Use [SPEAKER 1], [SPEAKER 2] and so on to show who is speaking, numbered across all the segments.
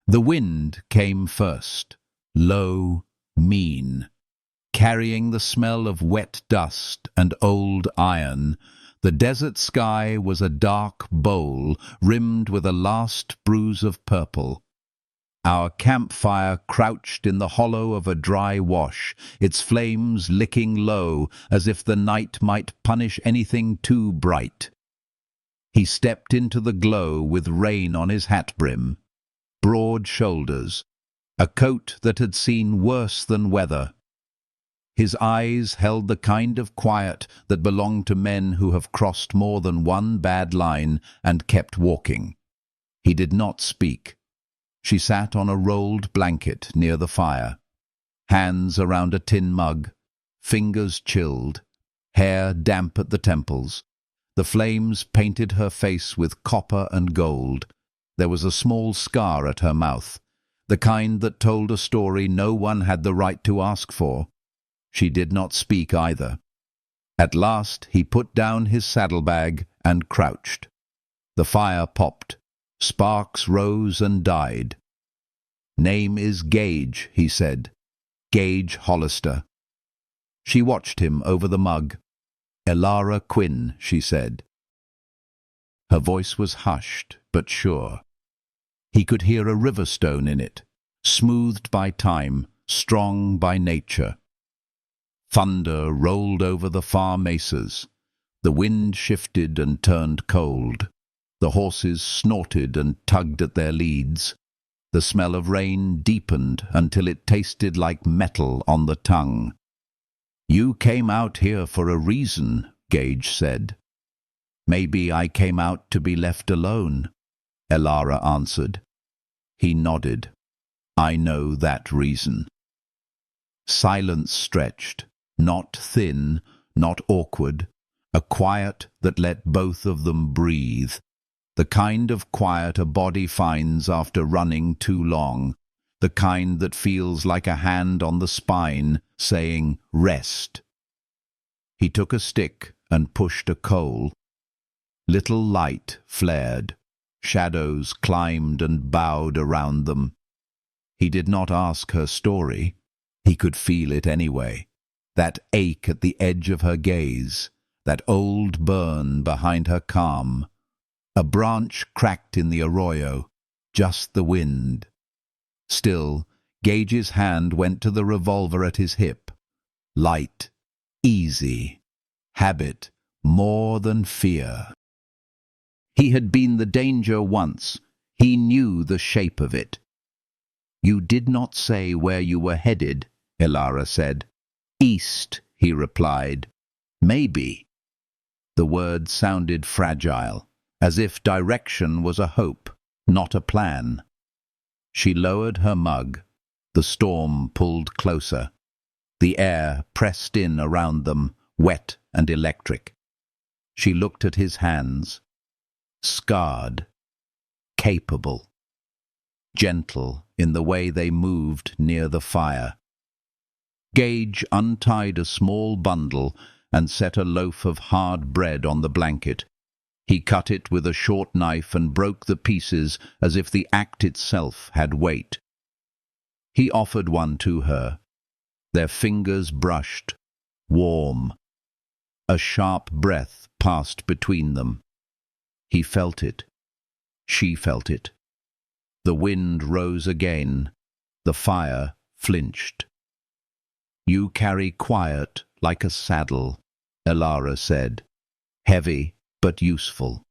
[SPEAKER 1] The wind came first, low, mean. Carrying the smell of wet dust and old iron, the desert sky was a dark bowl rimmed with a last bruise of purple. Our campfire crouched in the hollow of a dry wash, its flames licking low as if the night might punish anything too bright. He stepped into the glow with rain on his hat brim, broad shoulders, a coat that had seen worse than weather. His eyes held the kind of quiet that belonged to men who have crossed more than one bad line and kept walking. He did not speak. She sat on a rolled blanket near the fire, hands around a tin mug, fingers chilled, hair damp at the temples. The flames painted her face with copper and gold. There was a small scar at her mouth, the kind that told a story no one had the right to ask for. She did not speak either. At last he put down his saddlebag and crouched. The fire popped. Sparks rose and died. "Name is Gage," he said. "Gage Hollister." She watched him over the mug. "Elara Quinn," she said. Her voice was hushed but sure. He could hear a river stone in it, smoothed by time, strong by nature. Thunder rolled over the far mesas. The wind shifted and turned cold. The horses snorted and tugged at their leads. The smell of rain deepened until it tasted like metal on the tongue. "You came out here for a reason," Gage said. "Maybe I came out to be left alone," Elara answered. He nodded. "I know that reason." Silence stretched, not thin, not awkward, a quiet that let both of them breathe. The kind of quiet a body finds after running too long, the kind that feels like a hand on the spine saying, "Rest." He took a stick and pushed a coal. Little light flared. Shadows climbed and bowed around them. He did not ask her story. He could feel it anyway. That ache at the edge of her gaze, that old burn behind her calm. A branch cracked in the arroyo, just the wind. Still, Gage's hand went to the revolver at his hip. Light, easy, habit, more than fear. He had been the danger once. He knew the shape of it. "You did not say where you were headed," Elara said. "East," he replied. "Maybe." The word sounded fragile, as if direction was a hope, not a plan. She lowered her mug. The storm pulled closer. The air pressed in around them, wet and electric. She looked at his hands. Scarred, capable, gentle in the way they moved near the fire. Gage untied a small bundle and set a loaf of hard bread on the blanket. He cut it with a short knife and broke the pieces as if the act itself had weight. He offered one to her. Their fingers brushed, warm. A sharp breath passed between them. He felt it. She felt it. The wind rose again. The fire flinched. "You carry quiet like a saddle," Elara said. "Heavy but useful."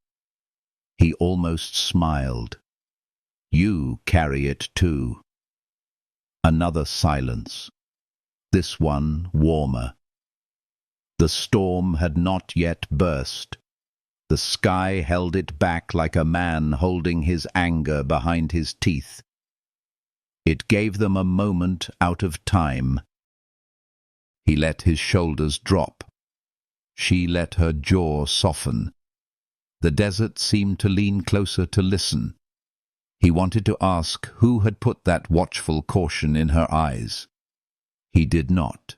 [SPEAKER 1] He almost smiled. "You carry it too." Another silence. This one warmer. The storm had not yet burst. The sky held it back like a man holding his anger behind his teeth. It gave them a moment out of time. He let his shoulders drop. She let her jaw soften. The desert seemed to lean closer to listen. He wanted to ask who had put that watchful caution in her eyes. He did not.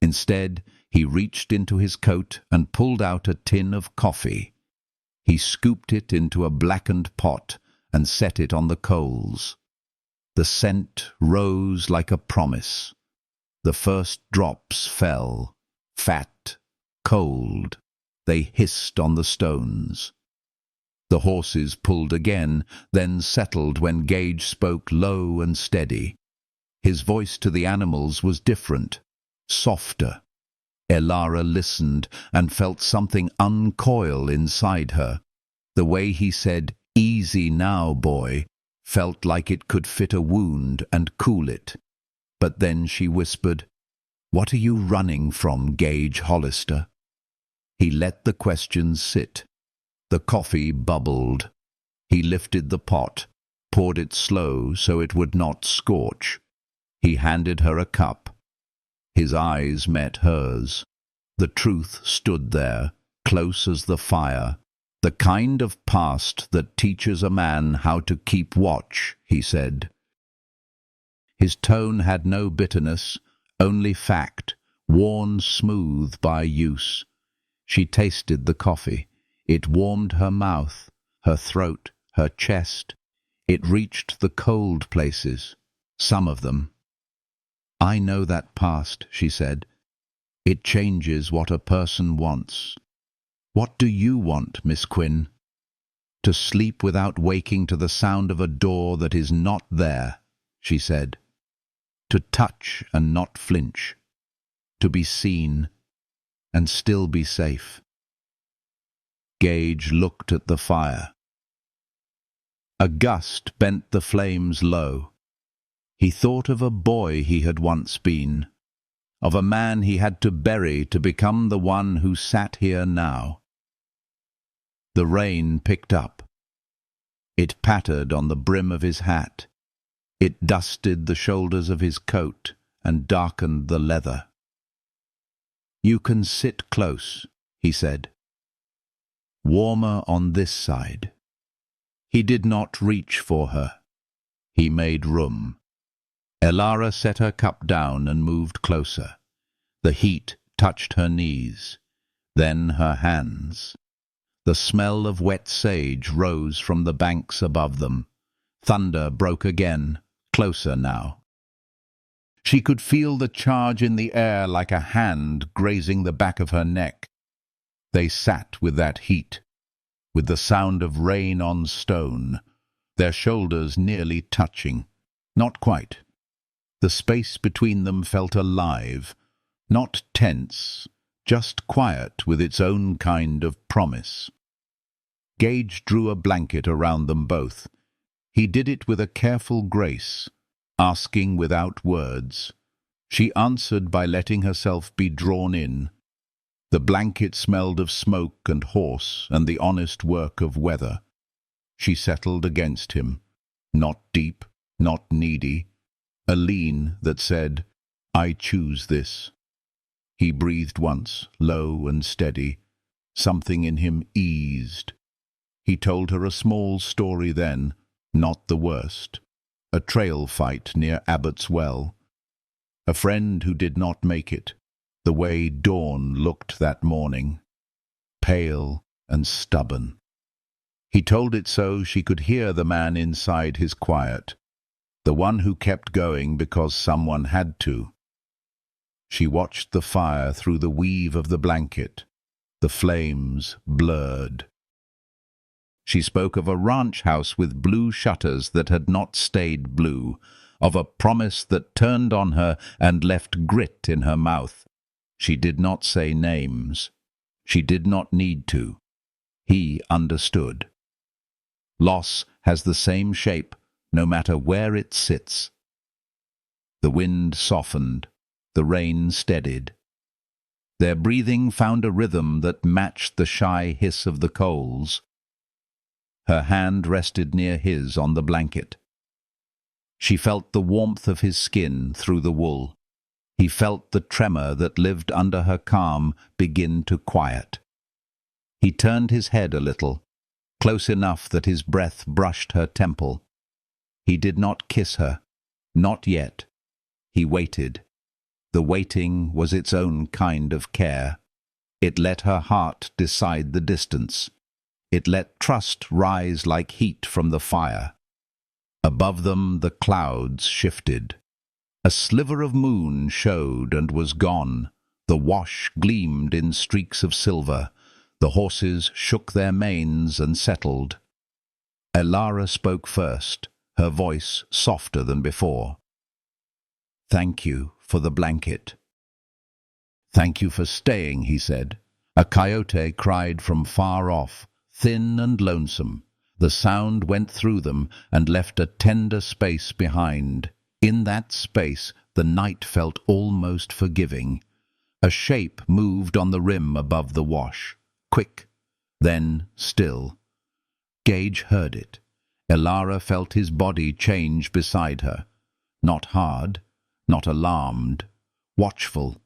[SPEAKER 1] Instead, he reached into his coat and pulled out a tin of coffee. He scooped it into a blackened pot and set it on the coals. The scent rose like a promise. The first drops fell, fat, cold. They hissed on the stones. The horses pulled again, then settled when Gage spoke low and steady. His voice to the animals was different, softer. Elara listened and felt something uncoil inside her. The way he said, "Easy now, boy," felt like it could fit a wound and cool it. But then she whispered, "What are you running from, Gage Hollister?" He let the questions sit. The coffee bubbled. He lifted the pot, poured it slow so it would not scorch. He handed her a cup. His eyes met hers. The truth stood there, close as the fire. "The kind of past that teaches a man how to keep watch," he said. His tone had no bitterness, only fact, worn smooth by use. She tasted the coffee. It warmed her mouth, her throat, her chest. It reached the cold places, some of them. "I know that past," she said. "It changes what a person wants." "What do you want, Miss Quinn?" "To sleep without waking to the sound of a door that is not there," she said. "To touch and not flinch. To be seen and still be safe." Gage looked at the fire. A gust bent the flames low. He thought of a boy he had once been, of a man he had to bury to become the one who sat here now. The rain picked up. It pattered on the brim of his hat. It dusted the shoulders of his coat and darkened the leather. "You can sit close," he said. "Warmer on this side." He did not reach for her. He made room. Elara set her cup down and moved closer. The heat touched her knees, then her hands. The smell of wet sage rose from the banks above them. Thunder broke again, closer now. She could feel the charge in the air like a hand grazing the back of her neck. They sat with that heat, with the sound of rain on stone, their shoulders nearly touching. Not quite. The space between them felt alive, not tense, just quiet with its own kind of promise. Gage drew a blanket around them both. He did it with a careful grace, asking without words. She answered by letting herself be drawn in. The blanket smelled of smoke and horse and the honest work of weather. She settled against him, not deep, not needy, a lean that said, "I choose this." He breathed once, low and steady. Something in him eased. He told her a small story then, not the worst. A trail fight near Abbott's Well. A friend who did not make it. The way Dawn looked that morning. Pale and stubborn. He told it so she could hear the man inside his quiet. The one who kept going because someone had to. She watched the fire through the weave of the blanket. The flames blurred. She spoke of a ranch house with blue shutters that had not stayed blue, of a promise that turned on her and left grit in her mouth. She did not say names. She did not need to. He understood. Loss has the same shape, no matter where it sits. The wind softened. The rain steadied. Their breathing found a rhythm that matched the shy hiss of the coals. Her hand rested near his on the blanket. She felt the warmth of his skin through the wool. He felt the tremor that lived under her calm begin to quiet. He turned his head a little, close enough that his breath brushed her temple. He did not kiss her, not yet. He waited. The waiting was its own kind of care. It let her heart decide the distance. It let trust rise like heat from the fire. Above them the clouds shifted. A sliver of moon showed and was gone. The wash gleamed in streaks of silver. The horses shook their manes and settled. Elara spoke first, her voice softer than before. "Thank you for the blanket." "Thank you for staying," he said. A coyote cried from far off, thin and lonesome. The sound went through them and left a tender space behind. In that space the night felt almost forgiving. A shape moved on the rim above the wash, quick, then still. Gage heard it. Elara felt his body change beside her. Not hard, not alarmed, watchful.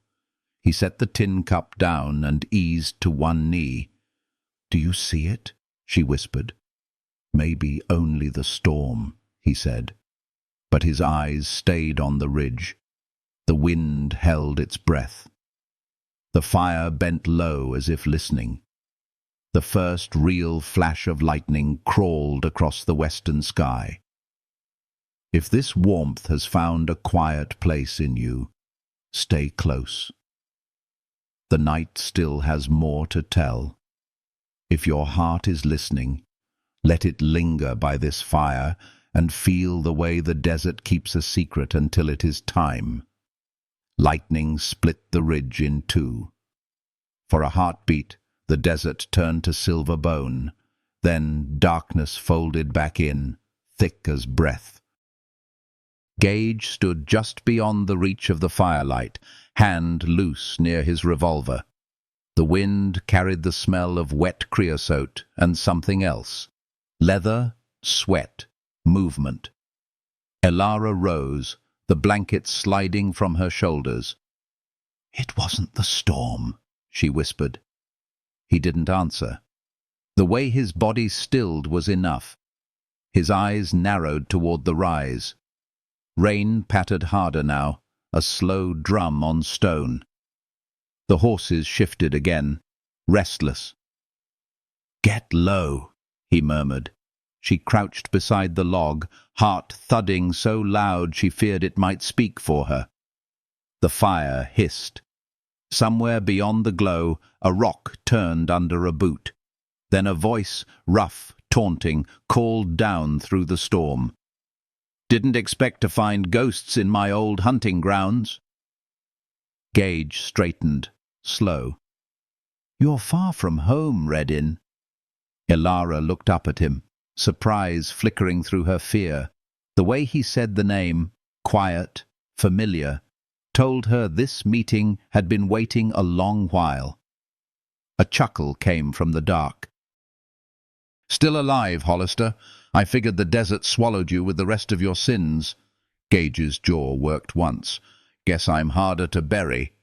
[SPEAKER 1] He set the tin cup down and eased to one knee. "Do you see it?" she whispered. "Maybe only the storm," he said. But his eyes stayed on the ridge. The wind held its breath. The fire bent low as if listening. The first real flash of lightning crawled across the western sky. If this warmth has found a quiet place in you, stay close. The night still has more to tell. If your heart is listening, let it linger by this fire and feel the way the desert keeps a secret until it is time. Lightning split the ridge in two. For a heartbeat, the desert turned to silver bone. Then darkness folded back in, thick as breath. Gage stood just beyond the reach of the firelight, hand loose near his revolver. The wind carried the smell of wet creosote and something else. Leather, sweat, movement. Elara rose, the blanket sliding from her shoulders. "It wasn't the storm," she whispered. He didn't answer. The way his body stilled was enough. His eyes narrowed toward the rise. Rain pattered harder now, a slow drum on stone. The horses shifted again, restless. "Get low," he murmured. She crouched beside the log, heart thudding so loud she feared it might speak for her. The fire hissed. Somewhere beyond the glow, a rock turned under a boot. Then a voice, rough, taunting, called down through the storm. "Didn't expect to find ghosts in my old hunting grounds." Gage straightened, slow. "You're far from home, Redin." Elara looked up at him, surprise flickering through her fear. The way he said the name, quiet, familiar, told her this meeting had been waiting a long while. A chuckle came from the dark. "Still alive, Hollister. I figured the desert swallowed you with the rest of your sins." Gage's jaw worked once. "Guess I'm harder to bury."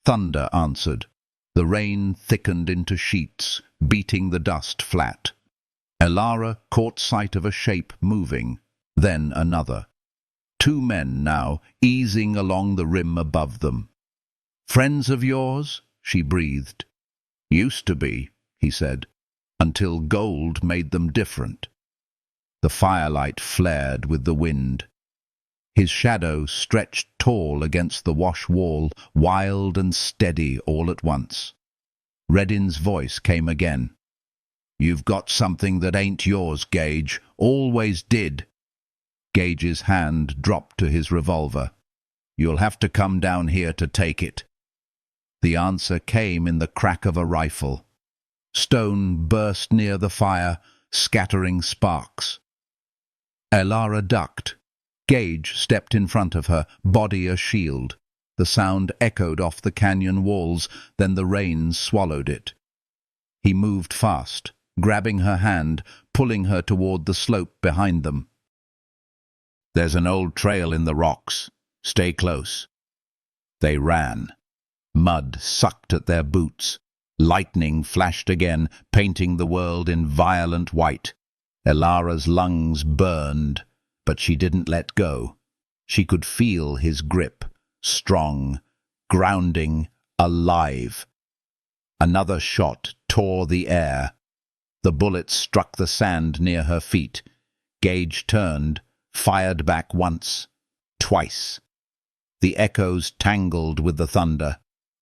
[SPEAKER 1] Thunder answered. The rain thickened into sheets, beating the dust flat. Elara caught sight of a shape moving, then another. Two men now, easing along the rim above them. "Friends of yours?" she breathed. "Used to be," he said, "until gold made them different." The firelight flared with the wind. His shadow stretched tall against the wash wall, wild and steady all at once. Redin's voice came again. "You've got something that ain't yours, Gage. Always did." Gage's hand dropped to his revolver. "You'll have to come down here to take it." The answer came in the crack of a rifle. Stone burst near the fire, scattering sparks. Elara ducked. Gage stepped in front of her, body a shield. The sound echoed off the canyon walls, then the rain swallowed it. He moved fast, grabbing her hand, pulling her toward the slope behind them. "There's an old trail in the rocks. Stay close." They ran. Mud sucked at their boots. Lightning flashed again, painting the world in violent white. Elara's lungs burned, but she didn't let go. She could feel his grip, strong, grounding, alive. Another shot tore the air. The bullet struck the sand near her feet. Gage turned, fired back once, twice. The echoes tangled with the thunder.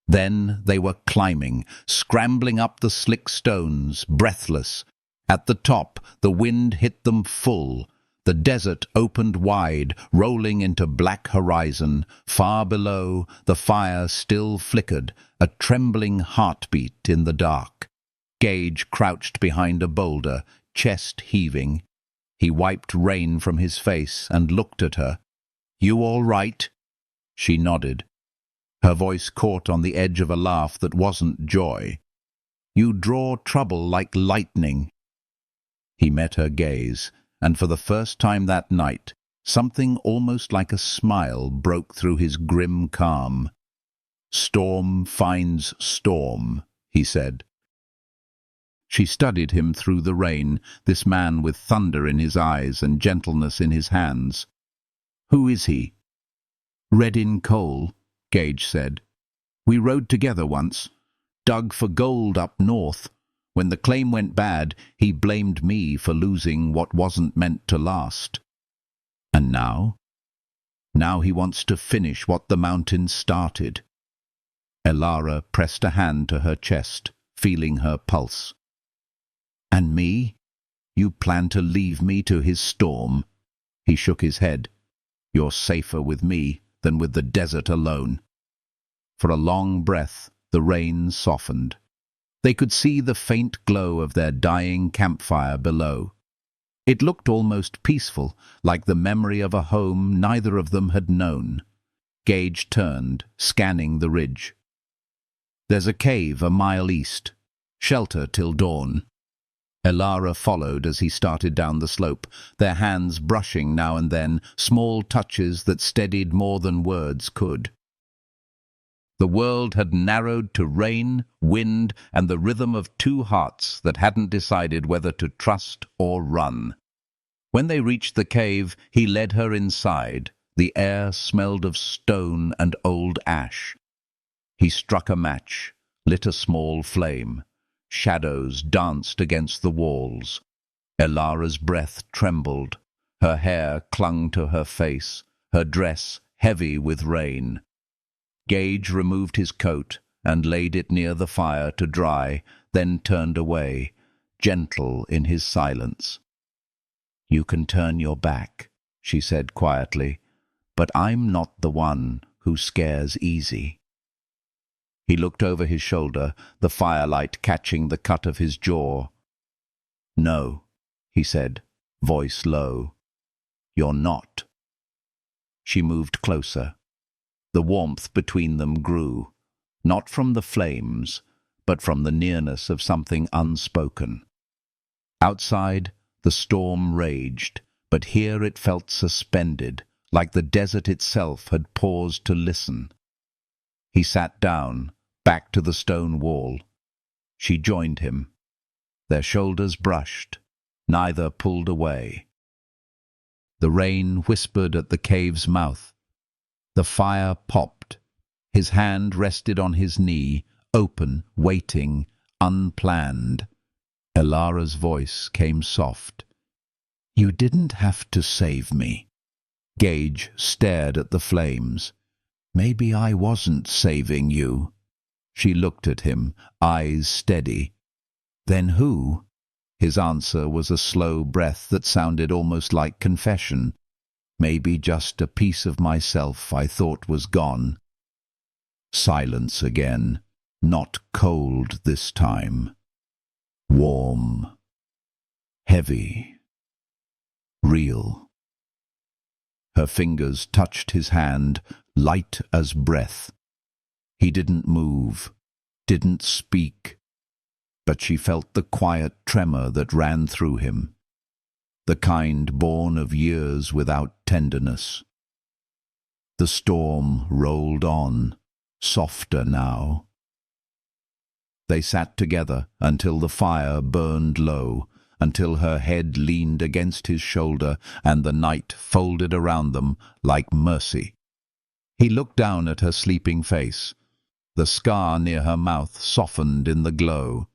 [SPEAKER 1] Then they were climbing, scrambling up the slick stones, breathless. At the top, the wind hit them full. The desert opened wide, rolling into black horizon. Far below, the fire still flickered, a trembling heartbeat in the dark. Gage crouched behind a boulder, chest heaving. He wiped rain from his face and looked at her. "You all right?" She nodded. Her voice caught on the edge of a laugh that wasn't joy. "You draw trouble like lightning." He met her gaze, and for the first time that night, something almost like a smile broke through his grim calm. "Storm finds storm," he said. She studied him through the rain, this man with thunder in his eyes and gentleness in his hands. "Who is he?" "Red in coal," Gage said. "We rode together once, dug for gold up north. When the claim went bad, he blamed me for losing what wasn't meant to last. And now? Now he wants to finish what the mountains started." Elara pressed a hand to her chest, feeling her pulse. "And me? You plan to leave me to his storm?" He shook his head. "You're safer with me than with the desert alone." For a long breath, the rain softened. They could see the faint glow of their dying campfire below. It looked almost peaceful, like the memory of a home neither of them had known. Gage turned, scanning the ridge. "There's a cave a mile east. Shelter till dawn." Elara followed as he started down the slope, their hands brushing now and then, small touches that steadied more than words could. The world had narrowed to rain, wind, and the rhythm of two hearts that hadn't decided whether to trust or run. When they reached the cave, he led her inside. The air smelled of stone and old ash. He struck a match, lit a small flame. Shadows danced against the walls. Elara's breath trembled. Her hair clung to her face, her dress heavy with rain. Gage removed his coat and laid it near the fire to dry, then turned away, gentle in his silence. "You can turn your back," she said quietly, "but I'm not the one who scares easy." He looked over his shoulder, the firelight catching the cut of his jaw. "No," he said, voice low. "You're not." She moved closer. The warmth between them grew, not from the flames, but from the nearness of something unspoken. Outside, the storm raged, but here it felt suspended, like the desert itself had paused to listen. He sat down, back to the stone wall. She joined him. Their shoulders brushed, neither pulled away. The rain whispered at the cave's mouth. The fire popped. His hand rested on his knee, open, waiting, unplanned. Elara's voice came soft. "You didn't have to save me." Gage stared at the flames. "Maybe I wasn't saving you." She looked at him, eyes steady. "Then who?" His answer was a slow breath that sounded almost like confession. "Maybe just a piece of myself I thought was gone." Silence again, not cold this time. Warm. Heavy. Real. Her fingers touched his hand, light as breath. He didn't move, didn't speak, but she felt the quiet tremor that ran through him, the kind born of years without tenderness. The storm rolled on, softer now. They sat together until the fire burned low, until her head leaned against his shoulder and the night folded around them like mercy. He looked down at her sleeping face. The scar near her mouth softened in the glow.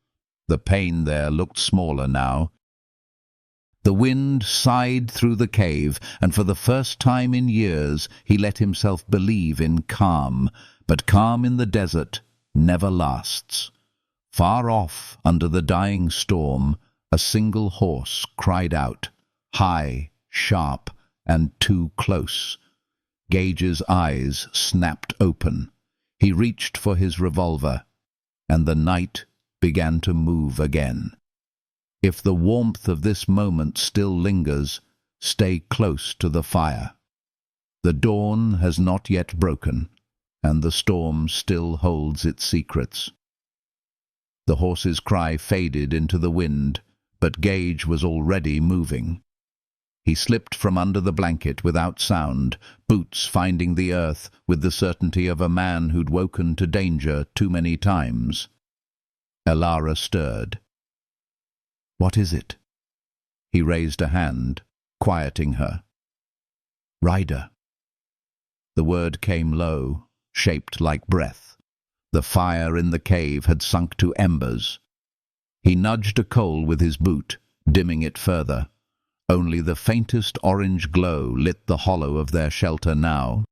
[SPEAKER 1] The pain there looked smaller now. The wind sighed through the cave, and for the first time in years he let himself believe in calm. But calm in the desert never lasts. Far off, under the dying storm, a single horse cried out, high, sharp, and too close. Gage's eyes snapped open. He reached for his revolver, and the night began to move again. If the warmth of this moment still lingers, stay close to the fire. The dawn has not yet broken, and the storm still holds its secrets. The horse's cry faded into the wind, but Gage was already moving. He slipped from under the blanket without sound, boots finding the earth with the certainty of a man who'd woken to danger too many times. Elara stirred. "What is it?" He raised a hand, quieting her. "Rider." The word came low, shaped like breath. The fire in the cave had sunk to embers. He nudged a coal with his boot, dimming it further. Only the faintest orange glow lit the hollow of their shelter now.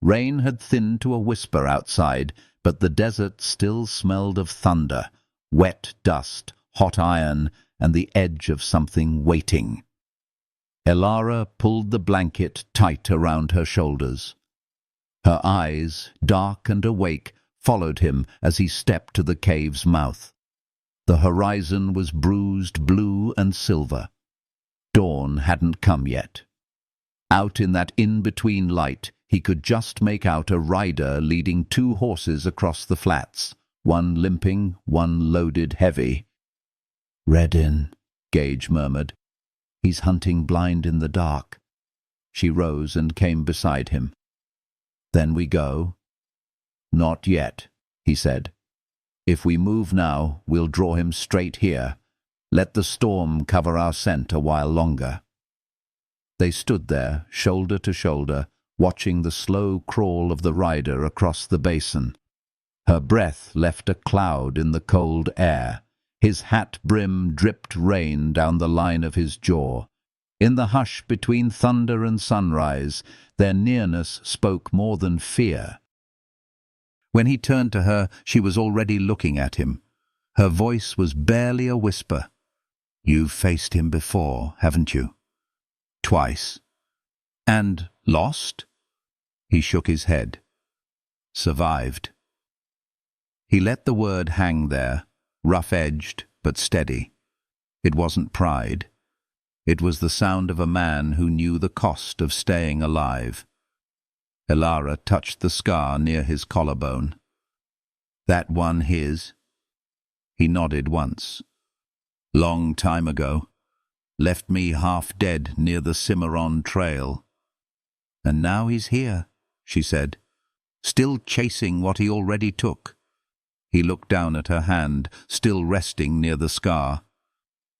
[SPEAKER 1] Rain had thinned to a whisper outside, but the desert still smelled of thunder, wet dust, hot iron, and the edge of something waiting. Elara pulled the blanket tight around her shoulders. Her eyes, dark and awake, followed him as he stepped to the cave's mouth. The horizon was bruised blue and silver. Dawn hadn't come yet. Out in that in-between light, he could just make out a rider leading two horses across the flats, one limping, one loaded heavy. "Redin," Gage murmured. "He's hunting blind in the dark." She rose and came beside him. "Then we go?" "Not yet," he said. "If we move now, we'll draw him straight here. Let the storm cover our scent a while longer." They stood there, shoulder to shoulder, watching the slow crawl of the rider across the basin. Her breath left a cloud in the cold air. His hat brim dripped rain down the line of his jaw. In the hush between thunder and sunrise, their nearness spoke more than fear. When he turned to her, she was already looking at him. Her voice was barely a whisper. "You've faced him before, haven't you?" "Twice." "And lost?" He shook his head. "Survived." He let the word hang there, rough-edged but steady. It wasn't pride. It was the sound of a man who knew the cost of staying alive. Elara touched the scar near his collarbone. "That one his?" He nodded once. "Long time ago. Left me half dead near the Cimarron Trail." "And now he's here," she said, "still chasing what he already took." He looked down at her hand, still resting near the scar.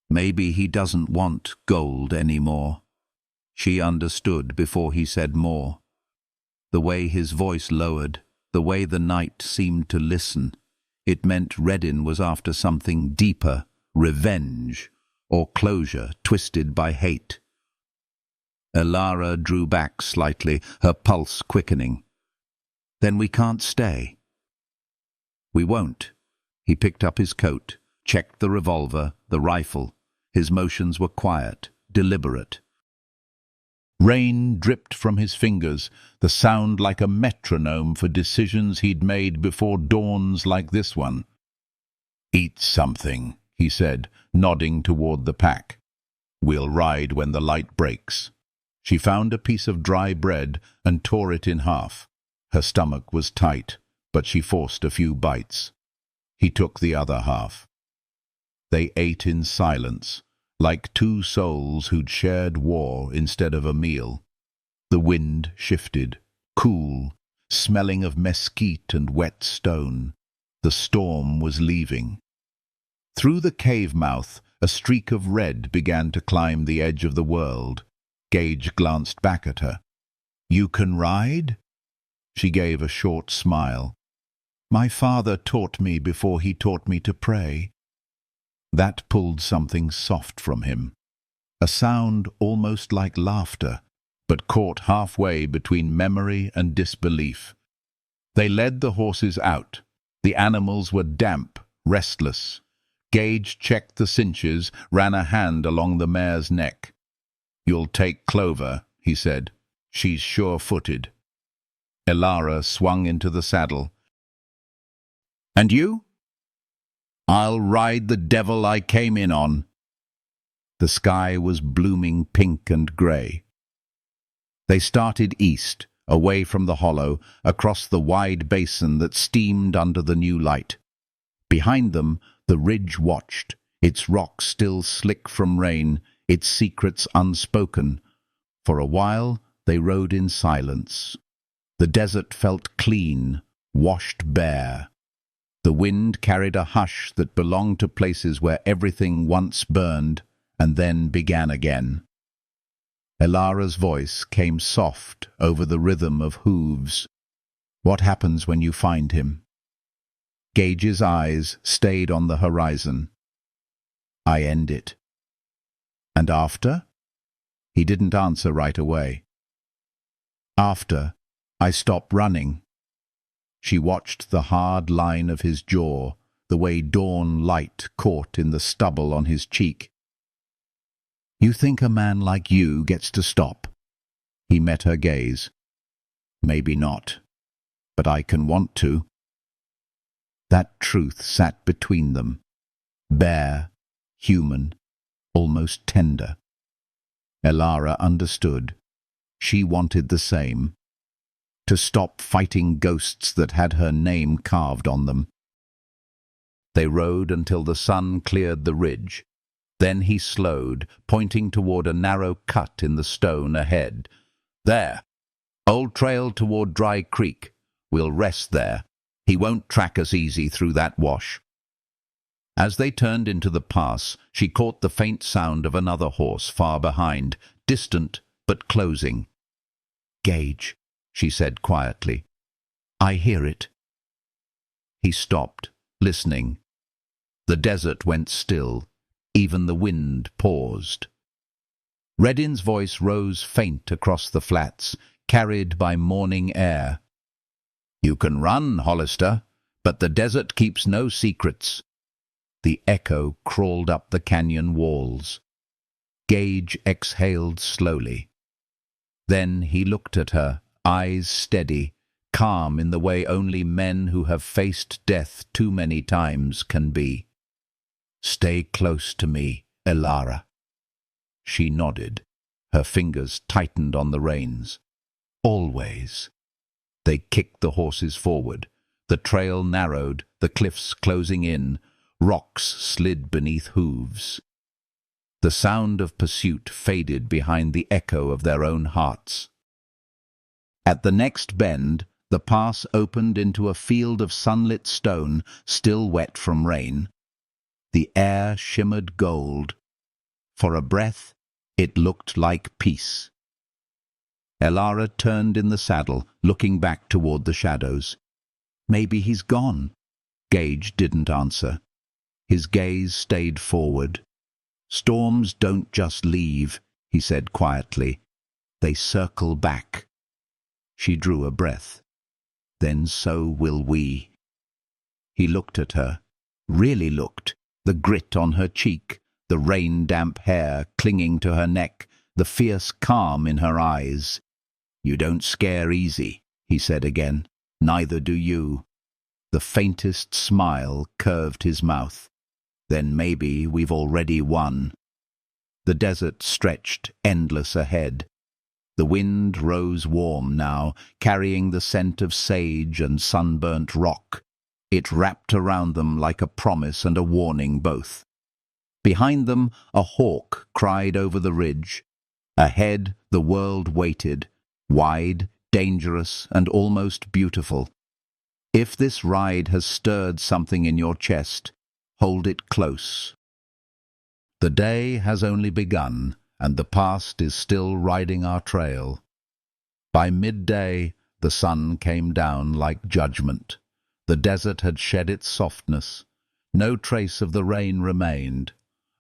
[SPEAKER 1] "Maybe he doesn't want gold anymore." She understood before he said more. The way his voice lowered, the way the night seemed to listen, it meant Redin was after something deeper, revenge, or closure twisted by hate. Elara drew back slightly, her pulse quickening. "Then we can't stay." "We won't." He picked up his coat, checked the revolver, the rifle. His motions were quiet, deliberate. Rain dripped from his fingers, the sound like a metronome for decisions he'd made before dawns like this one. "Eat something," he said, nodding toward the pack. "We'll ride when the light breaks." She found a piece of dry bread and tore it in half. Her stomach was tight, but she forced a few bites. He took the other half. They ate in silence, like two souls who'd shared war instead of a meal. The wind shifted, cool, smelling of mesquite and wet stone. The storm was leaving. Through the cave mouth, a streak of red began to climb the edge of the world. Gage glanced back at her. "You can ride?" She gave a short smile. "My father taught me before he taught me to pray." That pulled something soft from him. a sound almost like laughter, but caught halfway between memory and disbelief. They led the horses out. The animals were damp, restless. Gage checked the cinches, ran a hand along the mare's neck. "You'll take Clover," he said. "She's sure-footed." Elara swung into the saddle. "And you?" "I'll ride the devil I came in on." The sky was blooming pink and grey. They started east, away from the hollow, across the wide basin that steamed under the new light. Behind them, the ridge watched, its rocks still slick from rain, its secrets unspoken. For a while, they rode in silence. The desert felt clean, washed bare. The wind carried a hush that belonged to places where everything once burned and then began again. Elara's voice came soft over the rhythm of hooves. "What happens when you find him?" Gage's eyes stayed on the horizon. "I end it." "And after?" He didn't answer right away. "After, I stop running." She watched the hard line of his jaw, the way dawn light caught in the stubble on his cheek. "You think a man like you gets to stop?" He met her gaze. "Maybe not, but I can want to." That truth sat between them, bare, human, almost tender. Elara understood. She wanted the same. To stop fighting ghosts that had her name carved on them. They rode until the sun cleared the ridge. Then he slowed, pointing toward a narrow cut in the stone ahead. "There. Old trail toward Dry Creek. We'll rest there. He won't track us easy through that wash." As they turned into the pass, she caught the faint sound of another horse far behind, distant but closing. "Gage," she said quietly. "I hear it." He stopped, listening. The desert went still. Even the wind paused. Redin's voice rose faint across the flats, carried by morning air. "You can run, Hollister, but the desert keeps no secrets." The echo crawled up the canyon walls. Gage exhaled slowly. Then he looked at her, eyes steady, calm in the way only men who have faced death too many times can be. "Stay close to me, Elara." She nodded. Her fingers tightened on the reins. "Always." They kicked the horses forward. The trail narrowed, the cliffs closing in. Rocks slid beneath hooves. The sound of pursuit faded behind the echo of their own hearts. At the next bend, the pass opened into a field of sunlit stone, still wet from rain. The air shimmered gold. For a breath, it looked like peace. Elara turned in the saddle, looking back toward the shadows. "Maybe he's gone." Gage didn't answer. His gaze stayed forward. "Storms don't just leave," he said quietly. "They circle back." She drew a breath. "Then so will we." He looked at her, really looked, the grit on her cheek, the rain-damp hair clinging to her neck, the fierce calm in her eyes. "You don't scare easy," he said again. "Neither do you." The faintest smile curved his mouth. "Then maybe we've already won." The desert stretched endless ahead. The wind rose warm now, carrying the scent of sage and sunburnt rock. It wrapped around them like a promise and a warning both. Behind them, a hawk cried over the ridge. Ahead, the world waited, wide, dangerous, and almost beautiful. If this ride has stirred something in your chest, hold it close. The day has only begun, and the past is still riding our trail. By midday, the sun came down like judgment. The desert had shed its softness. No trace of the rain remained.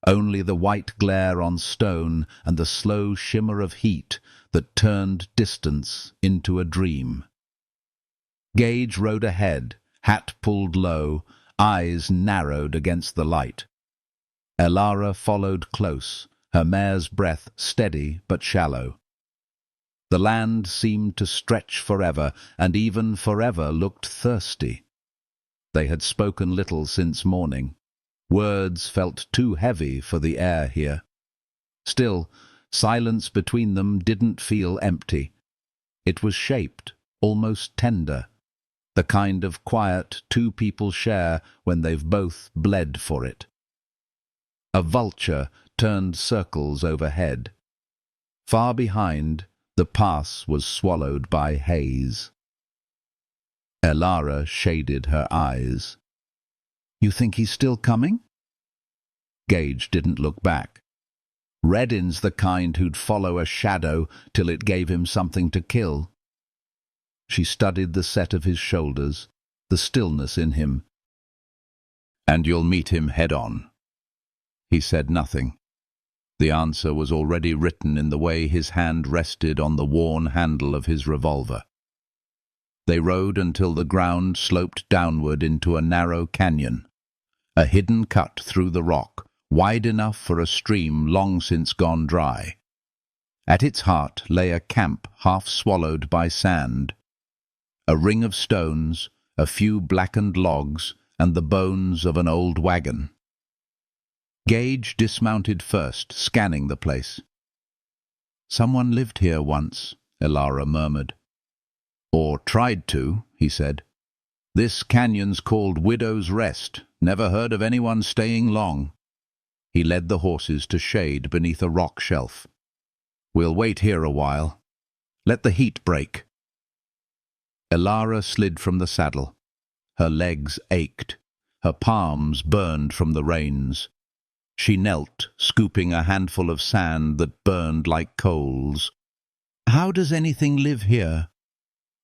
[SPEAKER 1] only the white glare on stone and the slow shimmer of heat that turned distance into a dream. Gage rode ahead, hat pulled low, eyes narrowed against the light. Elara followed close, her mare's breath steady but shallow. The land seemed to stretch forever, and even forever looked thirsty. They had spoken little since morning. Words felt too heavy for the air here. Still, silence between them didn't feel empty. It was shaped, almost tender, the kind of quiet two people share when they've both bled for it. A vulture turned circles overhead. Far behind, the pass was swallowed by haze. Elara shaded her eyes. "You think he's still coming?" Gage didn't look back. Redin's the kind who'd follow a shadow till it gave him something to kill. She studied the set of his shoulders, the stillness in him. "And you'll meet him head-on." He said nothing. The answer was already written in the way his hand rested on the worn handle of his revolver. They rode until the ground sloped downward into a narrow canyon, a hidden cut through the rock, wide enough for a stream long since gone dry. At its heart lay a camp half swallowed by sand. A ring of stones, a few blackened logs, and the bones of an old wagon. Gage dismounted first, scanning the place. "Someone lived here once," Elara murmured. "Or tried to," he said. "This canyon's called Widow's Rest. Never heard of anyone staying long." He led the horses to shade beneath a rock shelf. "We'll wait here a while. Let the heat break." Elara slid from the saddle. Her legs ached. Her palms burned from the reins. She knelt, scooping a handful of sand that burned like coals. "How does anything live here?"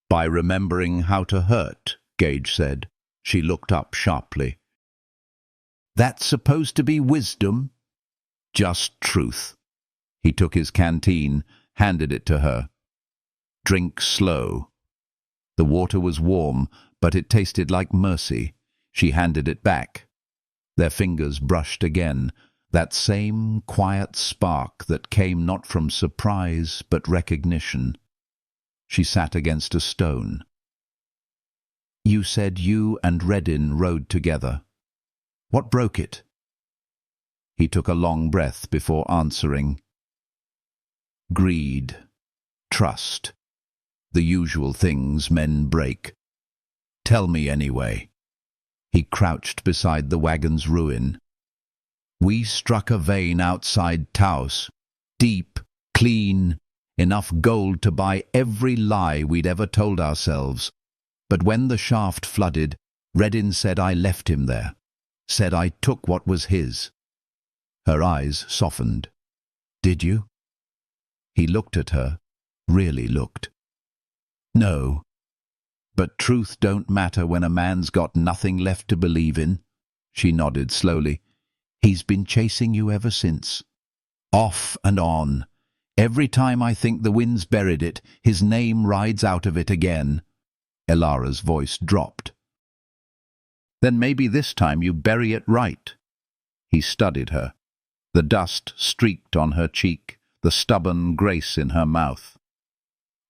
[SPEAKER 1] "By remembering how to hurt," Gage said. She looked up sharply. "That's supposed to be wisdom?" "Just truth." He took his canteen, handed it to her. "Drink slow." The water was warm, but it tasted like mercy. She handed it back. Their fingers brushed again, that same quiet spark that came not from surprise but recognition. She sat against a stone. "You said you and Redin rode together. What broke it?" He took a long breath before answering. "Greed. Trust. The usual things men break. Tell me anyway." He crouched beside the wagon's ruin. "We struck a vein outside Taos. Deep, clean, enough gold to buy every lie we'd ever told ourselves. But when the shaft flooded, Redin said I left him there. Said I took what was his." Her eyes softened. "Did you?" He looked at her, really looked. "No. But truth don't matter when a man's got nothing left to believe in." She nodded slowly. "He's been chasing you ever since. Off and on. Every time I think the wind's buried it, his name rides out of it again." Elara's voice dropped. "Then maybe this time you bury it right." He studied her. The dust streaked on her cheek, the stubborn grace in her mouth.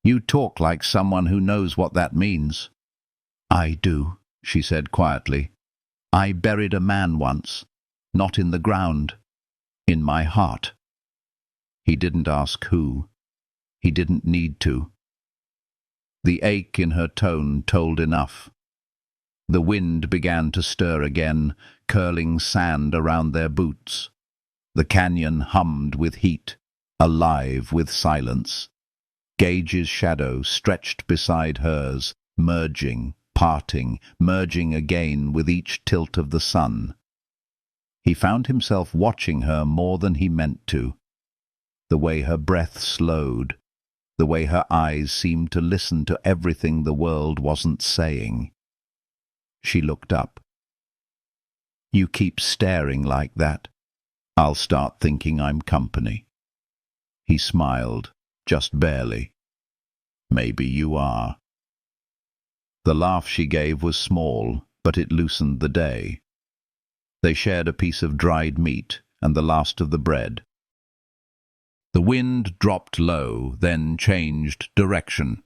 [SPEAKER 1] "You talk like someone who knows what that means." "I do," she said quietly. "I buried a man once, not in the ground, in my heart." He didn't ask who. He didn't need to. The ache in her tone told enough. The wind began to stir again, curling sand around their boots. The canyon hummed with heat, alive with silence. Gage's shadow stretched beside hers, merging, parting, merging again with each tilt of the sun. He found himself watching her more than he meant to. The way her breath slowed, the way her eyes seemed to listen to everything the world wasn't saying. She looked up. "You keep staring like that. I'll start thinking I'm company. He smiled, just barely. Maybe you are. The laugh she gave was small, but it loosened the day. They shared a piece of dried meat and the last of the bread. The wind dropped low, then changed direction.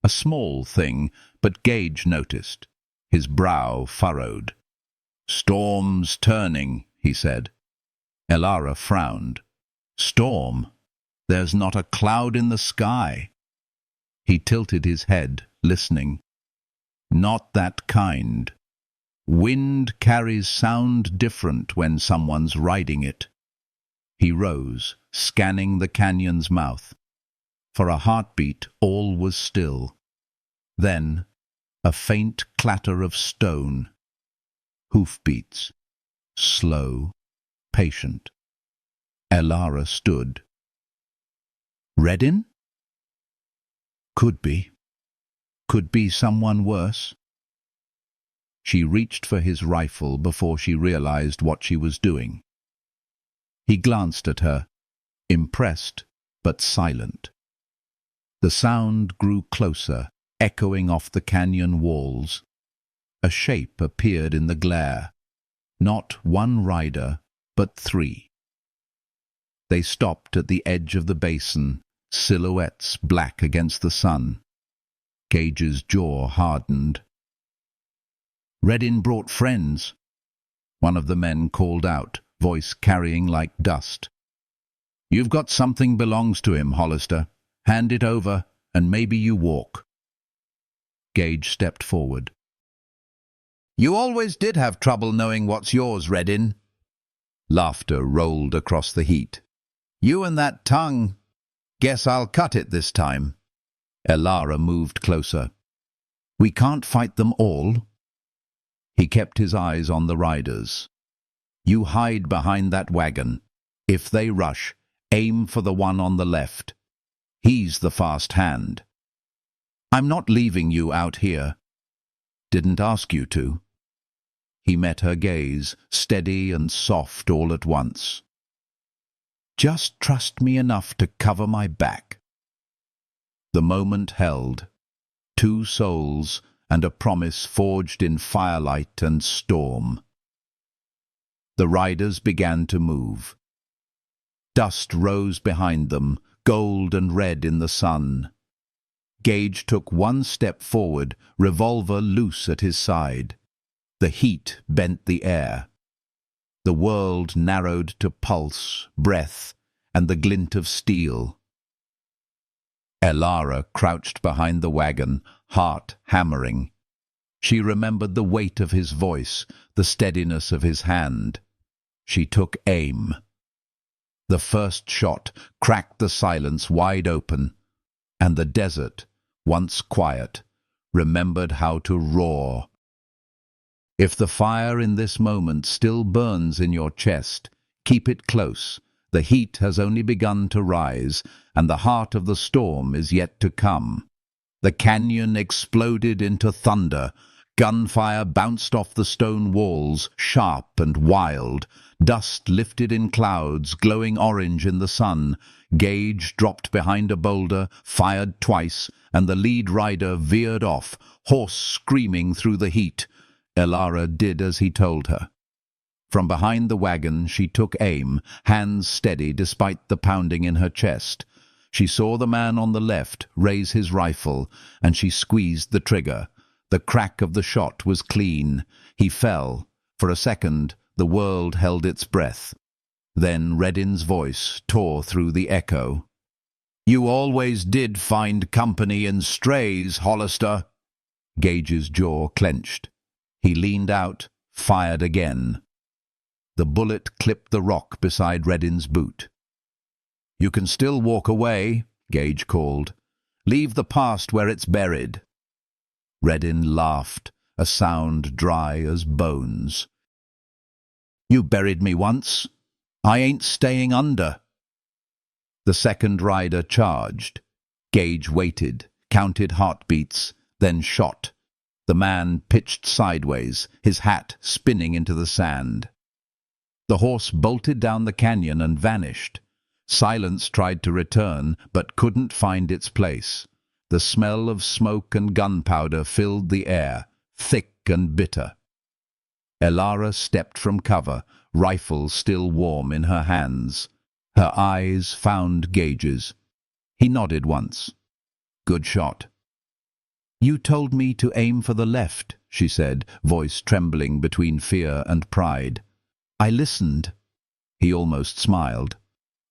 [SPEAKER 1] A small thing, but Gage noticed. His brow furrowed. "Storm's turning," he said. Elara frowned. "Storm? There's not a cloud in the sky." He tilted his head, listening. "Not that kind. Wind carries sound different when someone's riding it." He rose, scanning the canyon's mouth. For a heartbeat, all was still. Then, a faint clatter of stone. Hoofbeats. Slow, patient. Elara stood. "Redin?" Could be. Could be someone worse. She reached for his rifle before she realized what she was doing. He glanced at her, impressed but silent. The sound grew closer, echoing off the canyon walls. A shape appeared in the glare. Not one rider, but three. They stopped at the edge of the basin, silhouettes black against the sun. Gage's jaw hardened. "Redin brought friends," one of the men called out, voice carrying like dust. "You've got something belongs to him, Hollister. Hand it over, and maybe you walk." Gage stepped forward. "You always did have trouble knowing what's yours, Redin." Laughter rolled across the heat. "You and that tongue. Guess I'll cut it this time." Elara moved closer. "We can't fight them all." He kept his eyes on the riders. "You hide behind that wagon. If they rush, aim for the one on the left. He's the fast hand. I'm not leaving you out here. Didn't ask you to." He met her gaze, steady and soft all at once. "Just trust me enough to cover my back." The moment held. Two souls and a promise forged in firelight and storm. The riders began to move. Dust rose behind them, gold and red in the sun. Gage took one step forward, revolver loose at his side. The heat bent the air. The world narrowed to pulse, breath, and the glint of steel. Elara crouched behind the wagon, heart hammering. She remembered the weight of his voice, the steadiness of his hand. She took aim. The first shot cracked the silence wide open, and the desert, once quiet, remembered how to roar. If the fire in this moment still burns in your chest, keep it close. The heat has only begun to rise, and the heart of the storm is yet to come. The canyon exploded into thunder. Gunfire bounced off the stone walls, sharp and wild. Dust lifted in clouds, glowing orange in the sun. Gage dropped behind a boulder, fired twice, and the lead rider veered off, horse screaming through the heat. Elara did as he told her. From behind the wagon she took aim, hands steady despite the pounding in her chest. She saw the man on the left raise his rifle, and she squeezed the trigger. The crack of the shot was clean. He fell. For a second, the world held its breath. Then Redin's voice tore through the echo. "You always did find company in strays, Hollister." Gage's jaw clenched. He leaned out, fired again. The bullet clipped the rock beside Redin's boot. "You can still walk away," Gage called. "Leave the past where it's buried." Redin laughed, a sound dry as bones. "You buried me once. I ain't staying under." The second rider charged. Gage waited, counted heartbeats, then shot. The man pitched sideways, his hat spinning into the sand. The horse bolted down the canyon and vanished. Silence tried to return, but couldn't find its place. The smell of smoke and gunpowder filled the air, thick and bitter. Elara stepped from cover, rifle still warm in her hands. Her eyes found Gage's. He nodded once. "Good shot." "You told me to aim for the left," she said, voice trembling between fear and pride. "I listened." He almost smiled.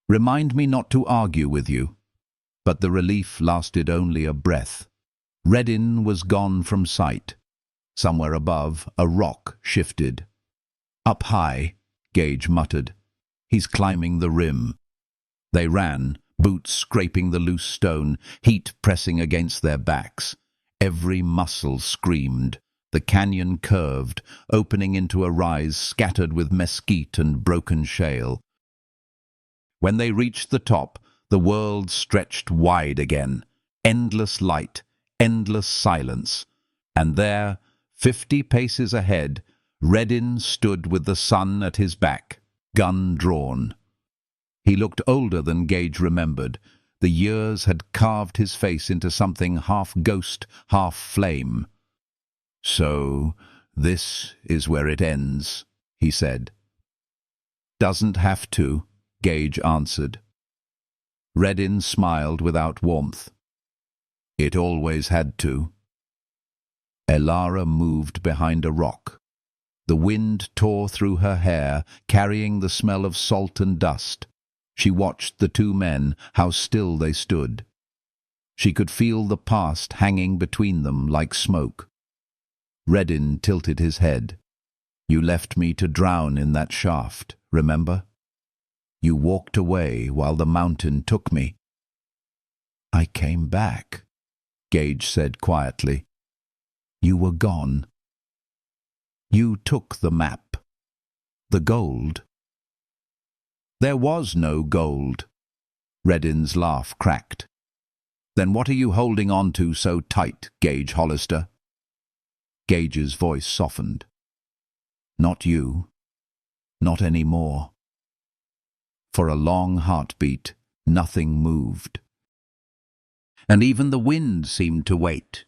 [SPEAKER 1] "Remind me not to argue with you." But the relief lasted only a breath. Redin was gone from sight. Somewhere above, a rock shifted. "Up high," Gage muttered. "He's climbing the rim." They ran, boots scraping the loose stone, heat pressing against their backs. Every muscle screamed. The canyon curved, opening into a rise scattered with mesquite and broken shale. When they reached the top, the world stretched wide again. Endless light, endless silence. And there, 50 paces ahead, Redin stood with the sun at his back, gun drawn. He looked older than Gage remembered. The years had carved his face into something half ghost, half flame. "So, this is where it ends," he said. "Doesn't have to," Gage answered. Redin smiled without warmth. "It always had to." Elara moved behind a rock. The wind tore through her hair, carrying the smell of salt and dust. She watched the two men, how still they stood. She could feel the past hanging between them like smoke. Redin tilted his head. "You left me to drown in that shaft, remember? You walked away while the mountain took me." "I came back," Gage said quietly. "You were gone. You took the map. The gold." "There was no gold." Redin's laugh cracked. "Then what are you holding on to so tight, Gage Hollister?" Gage's voice softened. "Not you. Not anymore." For a long heartbeat, nothing moved. And even the wind seemed to wait.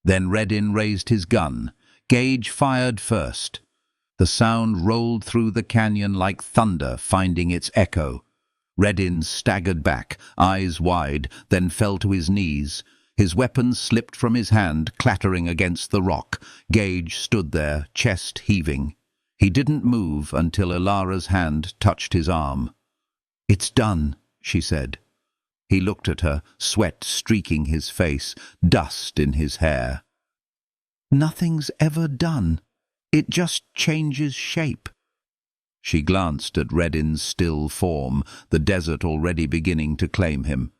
[SPEAKER 1] Then Redin raised his gun. Gage fired first. The sound rolled through the canyon like thunder, finding its echo. Redin staggered back, eyes wide, then fell to his knees. His weapon slipped from his hand, clattering against the rock. Gage stood there, chest heaving. He didn't move until Elara's hand touched his arm. "It's done," she said. He looked at her, sweat streaking his face, dust in his hair. "Nothing's ever done. It just changes shape." She glanced at Redin's still form, the desert already beginning to claim him.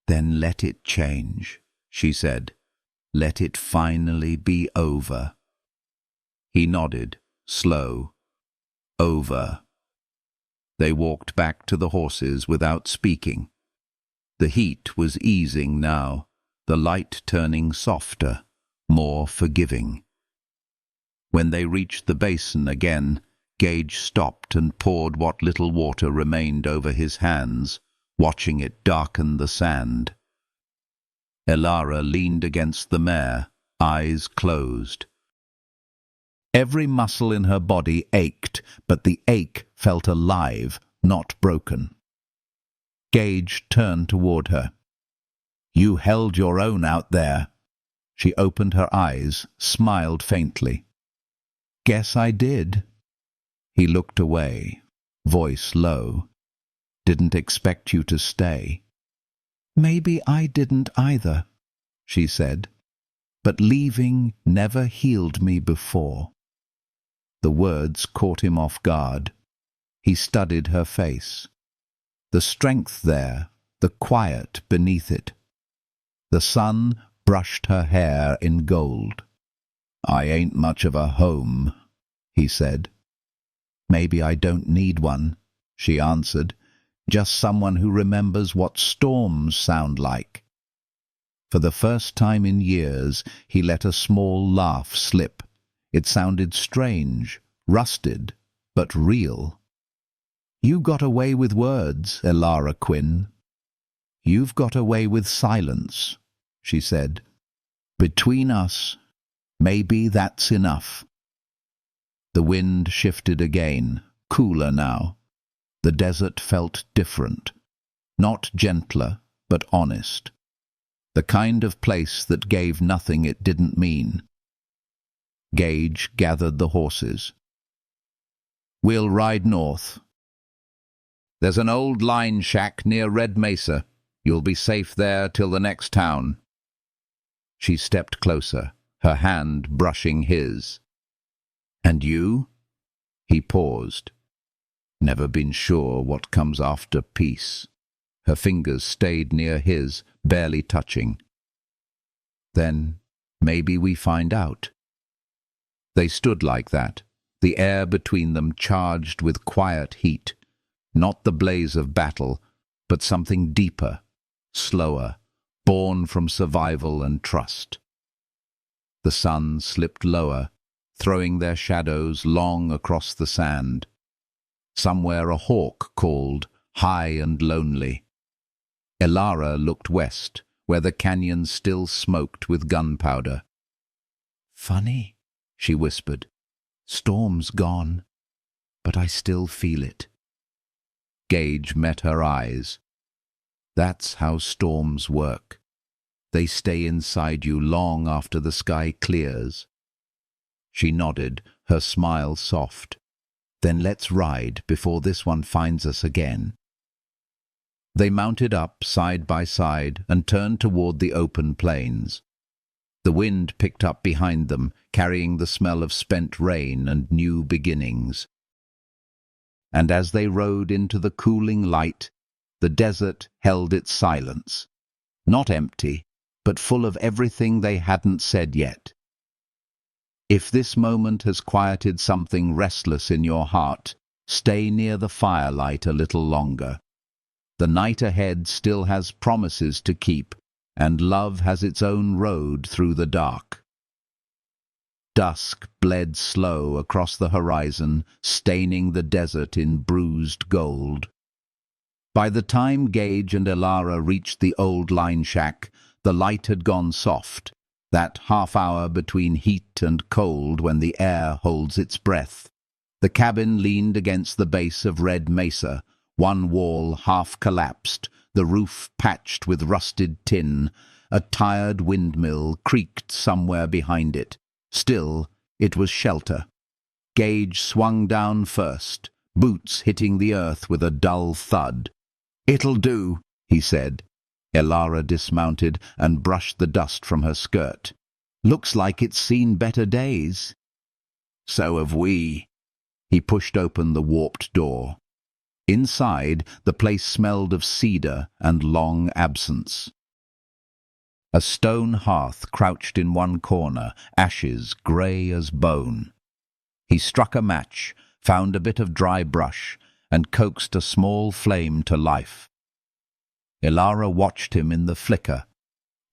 [SPEAKER 1] "Then let it change," she said. "Let it finally be over." He nodded, slow. Over. They walked back to the horses without speaking. The heat was easing now, the light turning softer, more forgiving. When they reached the basin again, Gage stopped and poured what little water remained over his hands, watching it darken the sand. Elara leaned against the mare, eyes closed. Every muscle in her body ached, but the ache felt alive, not broken. Gage turned toward her. "You held your own out there." She opened her eyes, smiled faintly. "Guess I did." He looked away, voice low. "Didn't expect you to stay." "Maybe I didn't either," she said. "But leaving never healed me before." The words caught him off guard. He studied her face. The strength there, the quiet beneath it. The sun brushed her hair in gold. "I ain't much of a home," he said. "Maybe I don't need one," she answered. "Just someone who remembers what storms sound like." For the first time in years, he let a small laugh slip. It sounded strange, rusted, but real. You got away with words, Elara Quinn. You've got away with silence, she said. Between us, maybe that's enough. The wind shifted again, cooler now. The desert felt different. Not gentler, but honest. The kind of place that gave nothing it didn't mean. Gage gathered the horses. We'll ride north. There's an old line shack near Red Mesa. You'll be safe there till the next town. She stepped closer, her hand brushing his. And you? He paused. Never been sure what comes after peace. Her fingers stayed near his, barely touching. Then, maybe we find out. They stood like that, the air between them charged with quiet heat. Not the blaze of battle, but something deeper, slower, born from survival and trust. The sun slipped lower, throwing their shadows long across the sand. Somewhere a hawk called, high and lonely. Elara looked west, where the canyon still smoked with gunpowder. Funny, she whispered. Storm's gone, but I still feel it. Gage met her eyes. That's how storms work. They stay inside you long after the sky clears. She nodded, her smile soft. Then let's ride before this one finds us again. They mounted up side by side and turned toward the open plains. The wind picked up behind them, carrying the smell of spent rain and new beginnings. And as they rode into the cooling light, the desert held its silence, not empty, but full of everything they hadn't said yet. If this moment has quieted something restless in your heart, stay near the firelight a little longer. The night ahead still has promises to keep, and love has its own road through the dark. Dusk bled slow across the horizon, staining the desert in bruised gold. By the time Gage and Elara reached the old line shack, the light had gone soft, that half-hour between heat and cold when the air holds its breath. The cabin leaned against the base of Red Mesa, one wall half collapsed, the roof patched with rusted tin. A tired windmill creaked somewhere behind it. Still, it was shelter. Gage swung down first, boots hitting the earth with a dull thud. "It'll do," he said. Elara dismounted and brushed the dust from her skirt. "Looks like it's seen better days." "So have we." He pushed open the warped door. Inside, the place smelled of cedar and long absence. A stone hearth crouched in one corner, ashes grey as bone. He struck a match, found a bit of dry brush, and coaxed a small flame to life. Elara watched him in the flicker,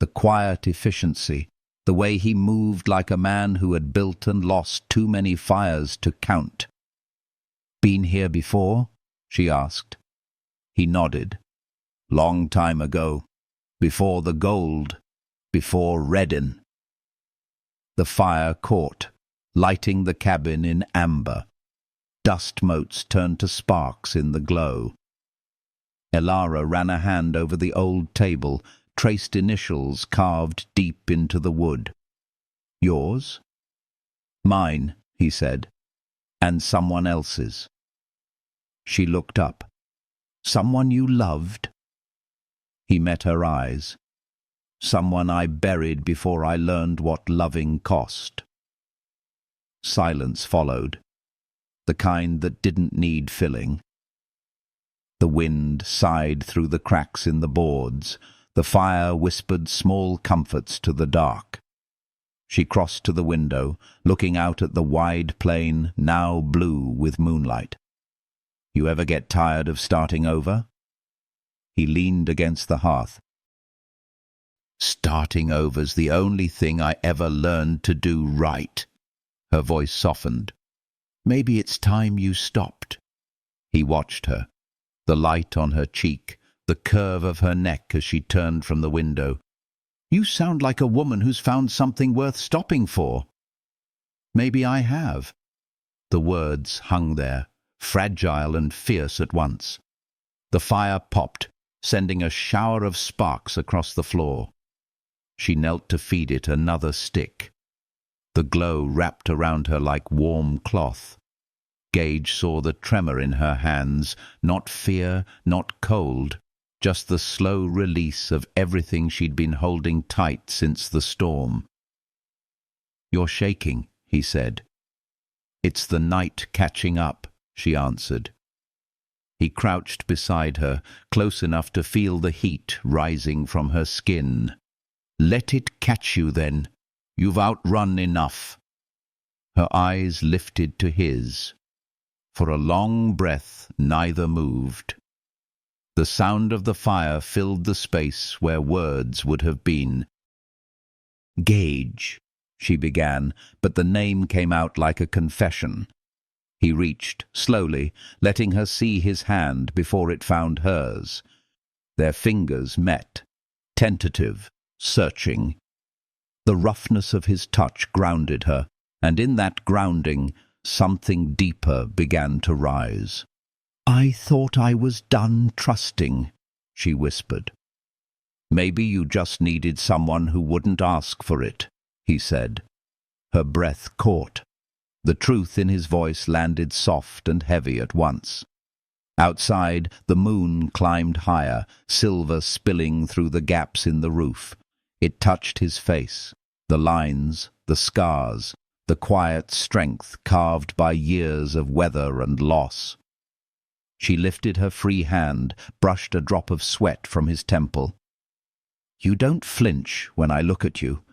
[SPEAKER 1] the quiet efficiency, the way he moved like a man who had built and lost too many fires to count. "Been here before?" she asked. He nodded. "Long time ago, before the gold, before Redden." The fire caught, lighting the cabin in amber. Dust motes turned to sparks in the glow. Elara ran a hand over the old table, traced initials carved deep into the wood. "Yours?" "Mine," he said. "And someone else's." She looked up. "Someone you loved?" He met her eyes. "Someone I buried before I learned what loving cost." Silence followed, the kind that didn't need filling. The wind sighed through the cracks in the boards. The fire whispered small comforts to the dark. She crossed to the window, looking out at the wide plain, now blue with moonlight. "You ever get tired of starting over?" He leaned against the hearth. "Starting over's the only thing I ever learned to do right." Her voice softened. Maybe it's time you stopped. He watched her, the light on her cheek, the curve of her neck as she turned from the window. You sound like a woman who's found something worth stopping for. Maybe I have. The words hung there, fragile and fierce at once. The fire popped, sending a shower of sparks across the floor. She knelt to feed it another stick. The glow wrapped around her like warm cloth. Gage saw the tremor in her hands, not fear, not cold, just the slow release of everything she'd been holding tight since the storm. "You're shaking," he said. "It's the night catching up," she answered. He crouched beside her, close enough to feel the heat rising from her skin. "Let it catch you, then. You've outrun enough." Her eyes lifted to his. For a long breath, neither moved. The sound of the fire filled the space where words would have been. "Gage," she began, but the name came out like a confession. He reached, slowly, letting her see his hand before it found hers. Their fingers met, tentative, searching. The roughness of his touch grounded her, and in that grounding, something deeper began to rise. "I thought I was done trusting," she whispered. "Maybe you just needed someone who wouldn't ask for it," he said. Her breath caught. The truth in his voice landed soft and heavy at once. Outside, the moon climbed higher, silver spilling through the gaps in the roof. It touched his face, the lines, the scars, the quiet strength carved by years of weather and loss. She lifted her free hand, brushed a drop of sweat from his temple. "You don't flinch when I look at you."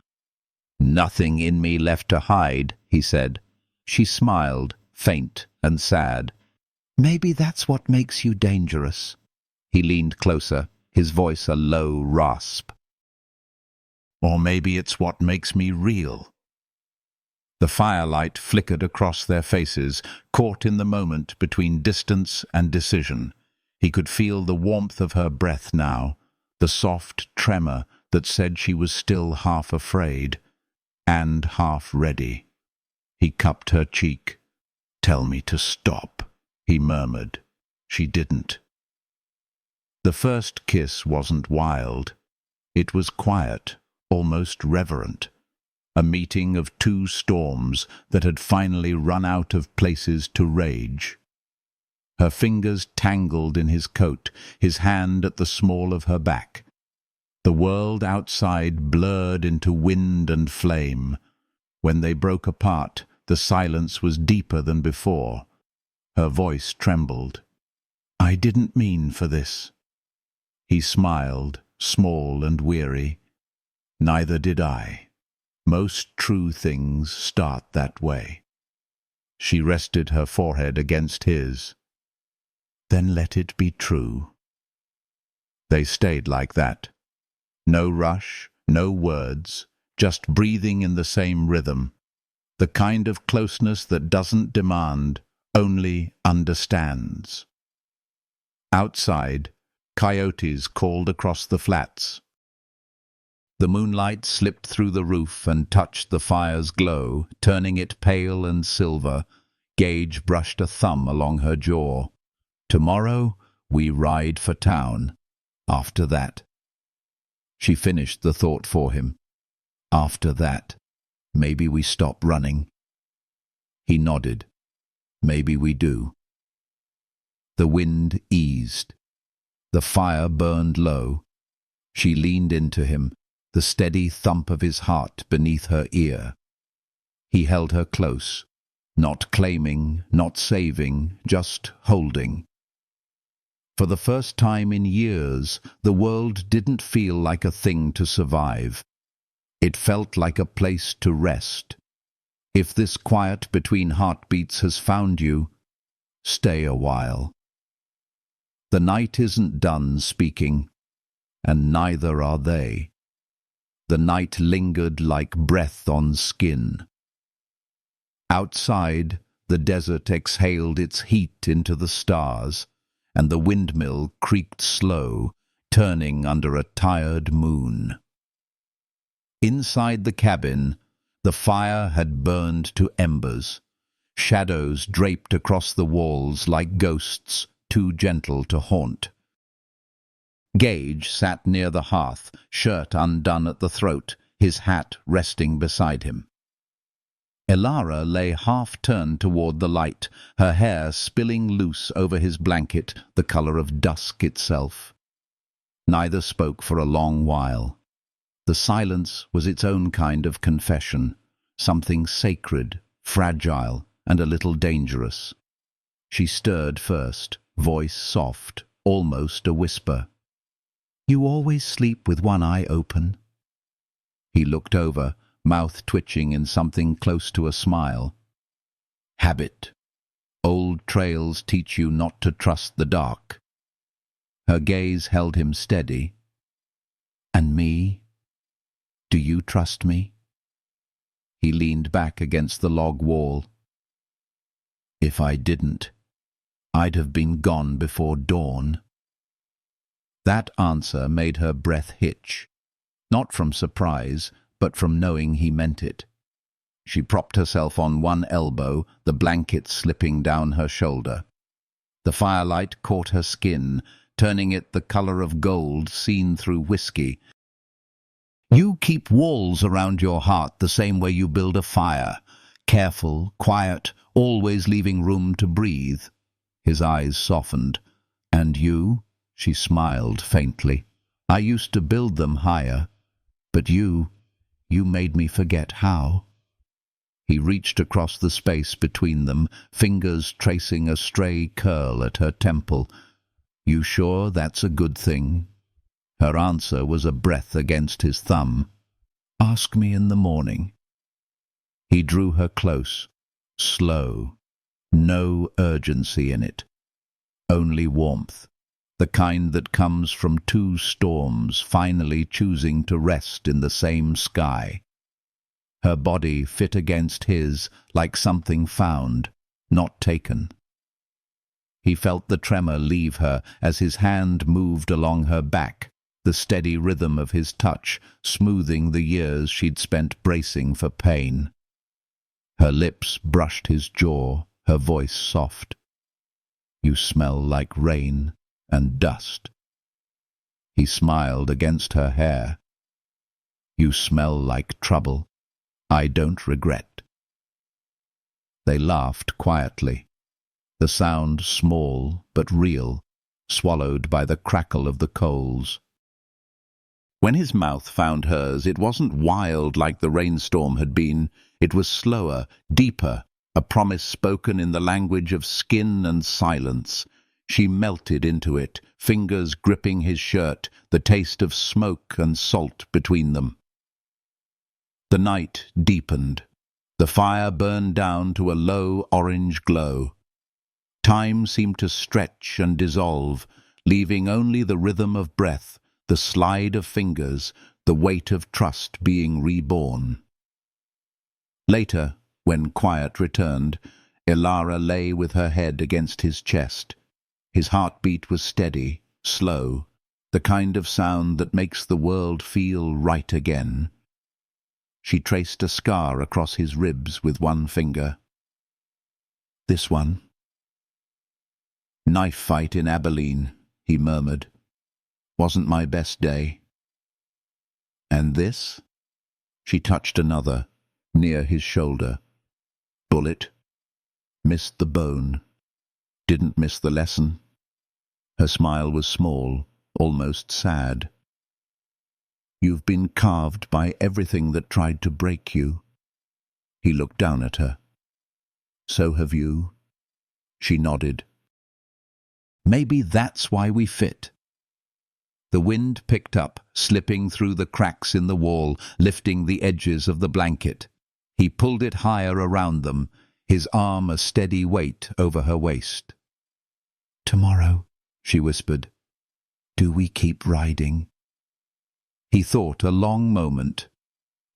[SPEAKER 1] "Nothing in me left to hide," he said. She smiled, faint and sad. "Maybe that's what makes you dangerous." He leaned closer, his voice a low rasp. "Or maybe it's what makes me real." The firelight flickered across their faces, caught in the moment between distance and decision. He could feel the warmth of her breath now, the soft tremor that said she was still half afraid and half ready. He cupped her cheek. "Tell me to stop," he murmured. She didn't. The first kiss wasn't wild. It was quiet, almost reverent. A meeting of two storms that had finally run out of places to rage. Her fingers tangled in his coat, his hand at the small of her back. The world outside blurred into wind and flame. When they broke apart, the silence was deeper than before. Her voice trembled. "I didn't mean for this." He smiled, small and weary. "Neither did I. Most true things start that way." She rested her forehead against his. "Then let it be true." They stayed like that. No rush, no words, just breathing in the same rhythm. The kind of closeness that doesn't demand, only understands. Outside, coyotes called across the flats. The moonlight slipped through the roof and touched the fire's glow, turning it pale and silver. Gage brushed a thumb along her jaw. "Tomorrow, we ride for town. After that." She finished the thought for him. "After that, maybe we stop running." He nodded. "Maybe we do." The wind eased. The fire burned low. She leaned into him, the steady thump of his heart beneath her ear. He held her close, not claiming, not saving, just holding. For the first time in years, the world didn't feel like a thing to survive. It felt like a place to rest. If this quiet between heartbeats has found you, stay a while. The night isn't done speaking, and neither are they. The night lingered like breath on skin. Outside, the desert exhaled its heat into the stars, and the windmill creaked slow, turning under a tired moon. Inside the cabin, the fire had burned to embers. Shadows draped across the walls like ghosts too gentle to haunt. Gage sat near the hearth, shirt undone at the throat, his hat resting beside him. Elara lay half-turned toward the light, her hair spilling loose over his blanket, the color of dusk itself. Neither spoke for a long while. The silence was its own kind of confession, something sacred, fragile, and a little dangerous. She stirred first, voice soft, almost a whisper. "You always sleep with one eye open." He looked over, mouth twitching in something close to a smile. "Habit. Old trails teach you not to trust the dark." Her gaze held him steady. "And me? Do you trust me?" He leaned back against the log wall. "If I didn't, I'd have been gone before dawn." That answer made her breath hitch, not from surprise, but from knowing he meant it. She propped herself on one elbow, the blanket slipping down her shoulder. The firelight caught her skin, turning it the color of gold seen through whiskey. "You keep walls around your heart the same way you build a fire, careful, quiet, always leaving room to breathe." His eyes softened. "And you?" She smiled faintly. "I used to build them higher, but you made me forget how." He reached across the space between them, fingers tracing a stray curl at her temple. "You sure that's a good thing?" Her answer was a breath against his thumb. "Ask me in the morning." He drew her close, slow, no urgency in it, only warmth, the kind that comes from two storms finally choosing to rest in the same sky. Her body fit against his like something found, not taken. He felt the tremor leave her as his hand moved along her back, the steady rhythm of his touch smoothing the years she'd spent bracing for pain. Her lips brushed his jaw, her voice soft. "You smell like rain and dust." He smiled against her hair. "You smell like trouble. I don't regret." They laughed quietly, the sound small but real, swallowed by the crackle of the coals. When his mouth found hers, it wasn't wild like the rainstorm had been. It was slower, deeper, a promise spoken in the language of skin and silence. She melted into it, fingers gripping his shirt, the taste of smoke and salt between them. The night deepened. The fire burned down to a low orange glow. Time seemed to stretch and dissolve, leaving only the rhythm of breath, the slide of fingers, the weight of trust being reborn. Later, when quiet returned, Elara lay with her head against his chest. His heartbeat was steady, slow, the kind of sound that makes the world feel right again. She traced a scar across his ribs with one finger. "This one." "Knife fight in Abilene," he murmured. "Wasn't my best day." "And this?" She touched another, near his shoulder. "Bullet. Missed the bone. Didn't miss the lesson." Her smile was small, almost sad. "You've been carved by everything that tried to break you." He looked down at her. "So have you." She nodded. "Maybe that's why we fit." The wind picked up, slipping through the cracks in the wall, lifting the edges of the blanket. He pulled it higher around them, his arm a steady weight over her waist. "Tomorrow," she whispered, "do we keep riding?" He thought a long moment.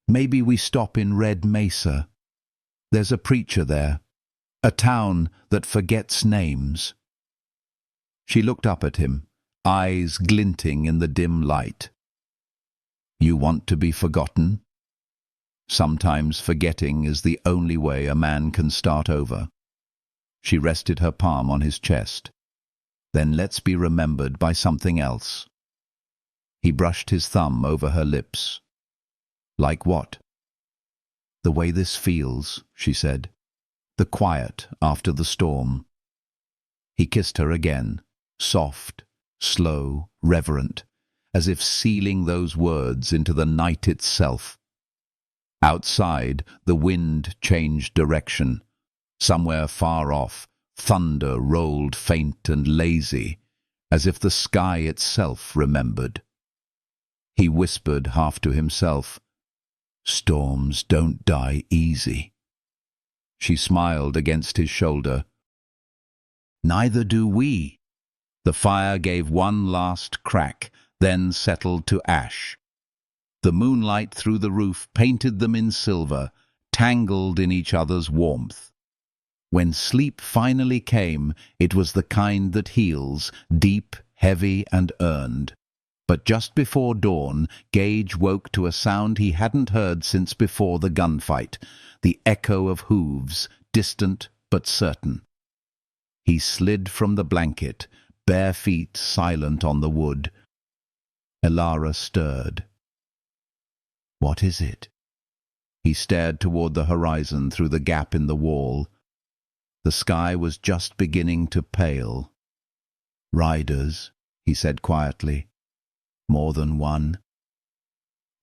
[SPEAKER 1] "Maybe we stop in Red Mesa. There's a preacher there. A town that forgets names. She looked up at him, eyes glinting in the dim light. You want to be forgotten? Sometimes forgetting is the only way a man can start over. She rested her palm on his chest. Then let's be remembered by something else. He brushed his thumb over her lips. Like what? The way this feels, she said. The quiet after the storm. He kissed her again, soft, slow, reverent, as if sealing those words into the night itself. Outside, the wind changed direction. Somewhere far off, thunder rolled faint and lazy, as if the sky itself remembered. He whispered half to himself, "Storms don't die easy." She smiled against his shoulder. "Neither do we." The fire gave one last crack, then settled to ash. The moonlight through the roof painted them in silver, tangled in each other's warmth. When sleep finally came, it was the kind that heals, deep, heavy, and earned. But just before dawn, Gage woke to a sound he hadn't heard since before the gunfight, the echo of hooves, distant but certain. He slid from the blanket, bare feet silent on the wood. Elara stirred. What is it? He stared toward the horizon through the gap in the wall. The sky was just beginning to pale. Riders, he said quietly. More than one.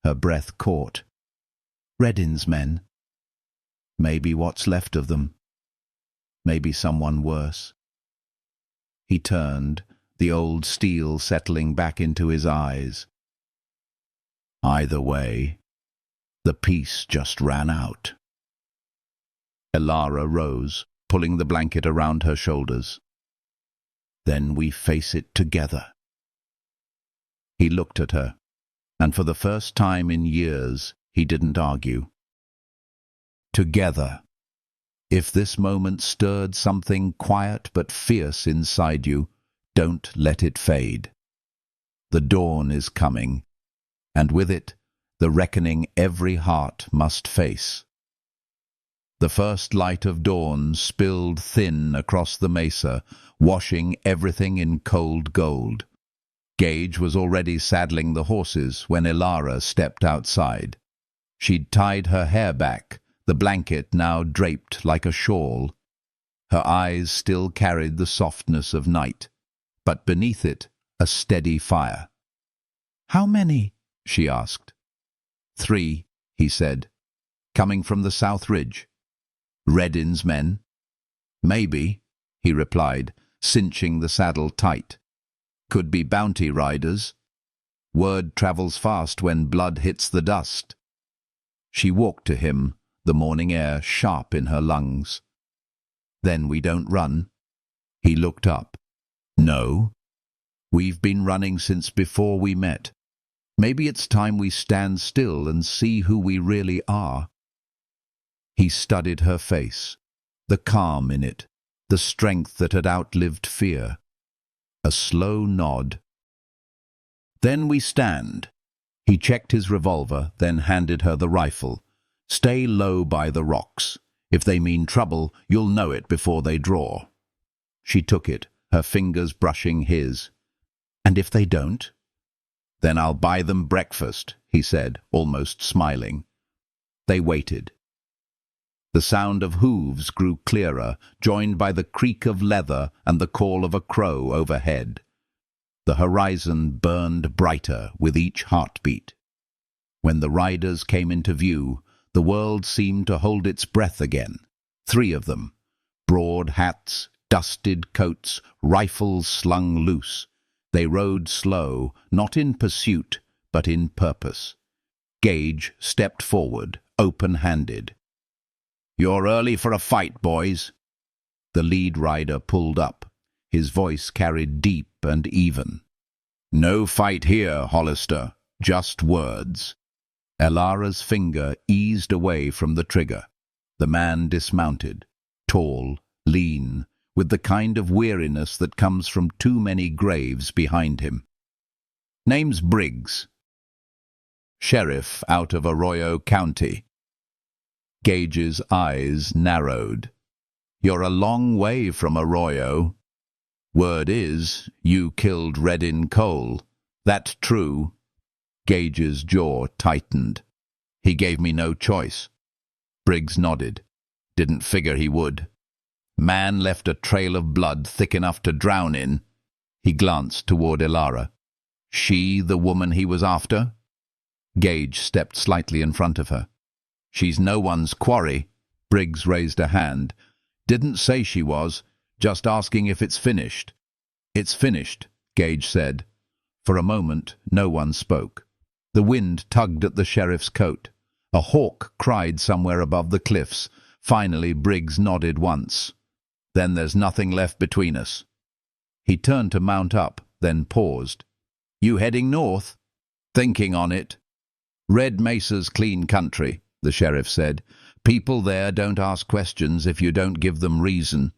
[SPEAKER 1] Her breath caught. Redin's men. Maybe what's left of them. Maybe someone worse. He turned, the old steel settling back into his eyes. Either way, the peace just ran out. Elara rose, pulling the blanket around her shoulders. Then we face it together. He looked at her, and for the first time in years, he didn't argue. Together. If this moment stirred something quiet but fierce inside you, don't let it fade. The dawn is coming, and with it, the reckoning every heart must face. The first light of dawn spilled thin across the mesa, washing everything in cold gold. Gage was already saddling the horses when Elara stepped outside. She'd tied her hair back, the blanket now draped like a shawl. Her eyes still carried the softness of night, but beneath it, a steady fire. "How many?" she asked. "3," he said, "coming from the South Ridge." "Redin's men?" "Maybe," he replied, cinching the saddle tight. "Could be bounty riders. Word travels fast when blood hits the dust." She walked to him, the morning air sharp in her lungs. "Then we don't run?" He looked up. "No. We've been running since before we met. Maybe it's time we stand still and see who we really are." He studied her face, the calm in it, the strength that had outlived fear. A slow nod. "Then we stand." He checked his revolver, then handed her the rifle. "Stay low by the rocks. If they mean trouble, you'll know it before they draw." She took it, her fingers brushing his. "And if they don't?" "Then I'll buy them breakfast," he said, almost smiling. They waited. The sound of hooves grew clearer, joined by the creak of leather and the call of a crow overhead. The horizon burned brighter with each heartbeat. When the riders came into view, the world seemed to hold its breath again. 3 of them. Broad hats, dusted coats, rifles slung loose. They rode slow, not in pursuit, but in purpose. Gage stepped forward, open-handed. "You're early for a fight, boys." The lead rider pulled up. His voice carried deep and even. "No fight here, Hollister. Just words." Elara's finger eased away from the trigger. The man dismounted, tall, lean, with the kind of weariness that comes from too many graves behind him. Name's Briggs. Sheriff out of Arroyo County. Gage's eyes narrowed. You're a long way from Arroyo. Word is, you killed Redin Cole. That true? Gage's jaw tightened. He gave me no choice. Briggs nodded. Didn't figure he would. Man left a trail of blood thick enough to drown in. He glanced toward Elara. She the woman he was after? Gage stepped slightly in front of her. She's no one's quarry. Briggs raised a hand. Didn't say she was, just asking if it's finished. It's finished, Gage said. For a moment, no one spoke. The wind tugged at the sheriff's coat. A hawk cried somewhere above the cliffs. Finally, Briggs nodded once. Then there's nothing left between us. He turned to mount up, then paused. You heading north? Thinking on it. Red Mesa's clean country, the sheriff said. People there don't ask questions if you don't give them reason.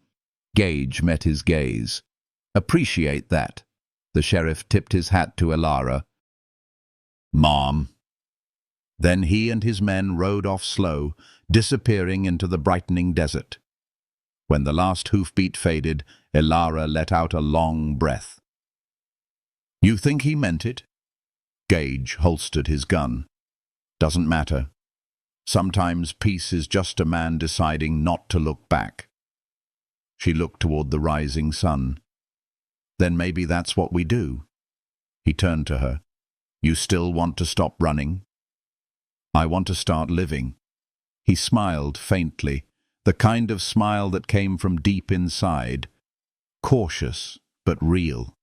[SPEAKER 1] Gage met his gaze. Appreciate that. The sheriff tipped his hat to Elara. Mom. Then he and his men rode off slow, disappearing into the brightening desert. When the last hoofbeat faded, Elara let out a long breath. You think he meant it? Gage holstered his gun. Doesn't matter. Sometimes peace is just a man deciding not to look back. She looked toward the rising sun. Then maybe that's what we do. He turned to her. You still want to stop running? I want to start living. He smiled faintly, the kind of smile that came from deep inside, cautious but real.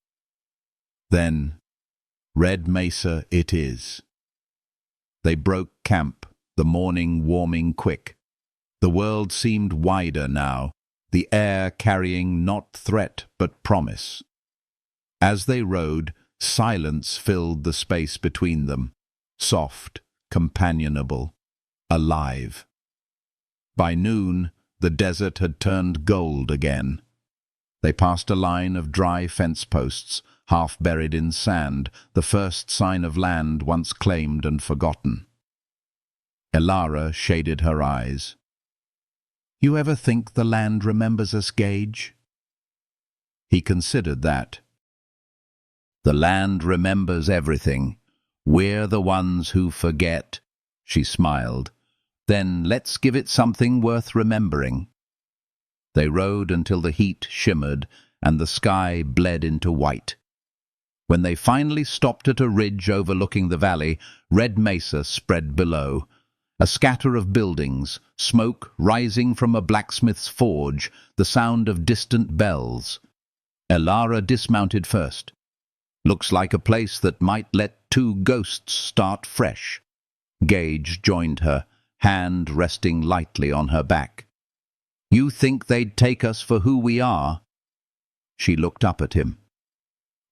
[SPEAKER 1] Then, Red Mesa it is. They broke camp, the morning warming quick. The world seemed wider now, the air carrying not threat but promise. As they rode, silence filled the space between them, soft, companionable, alive. By noon, the desert had turned gold again. They passed a line of dry fence posts, half buried in sand, the first sign of land once claimed and forgotten. Elara shaded her eyes. You ever think the land remembers us, Gage? He considered that. The land remembers everything. We're the ones who forget, she smiled. Then let's give it something worth remembering. They rode until the heat shimmered and the sky bled into white. When they finally stopped at a ridge overlooking the valley, Red Mesa spread below. A scatter of buildings, smoke rising from a blacksmith's forge, the sound of distant bells. Elara dismounted first. Looks like a place that might let two ghosts start fresh. Gage joined her, hand resting lightly on her back. You think they'd take us for who we are? She looked up at him.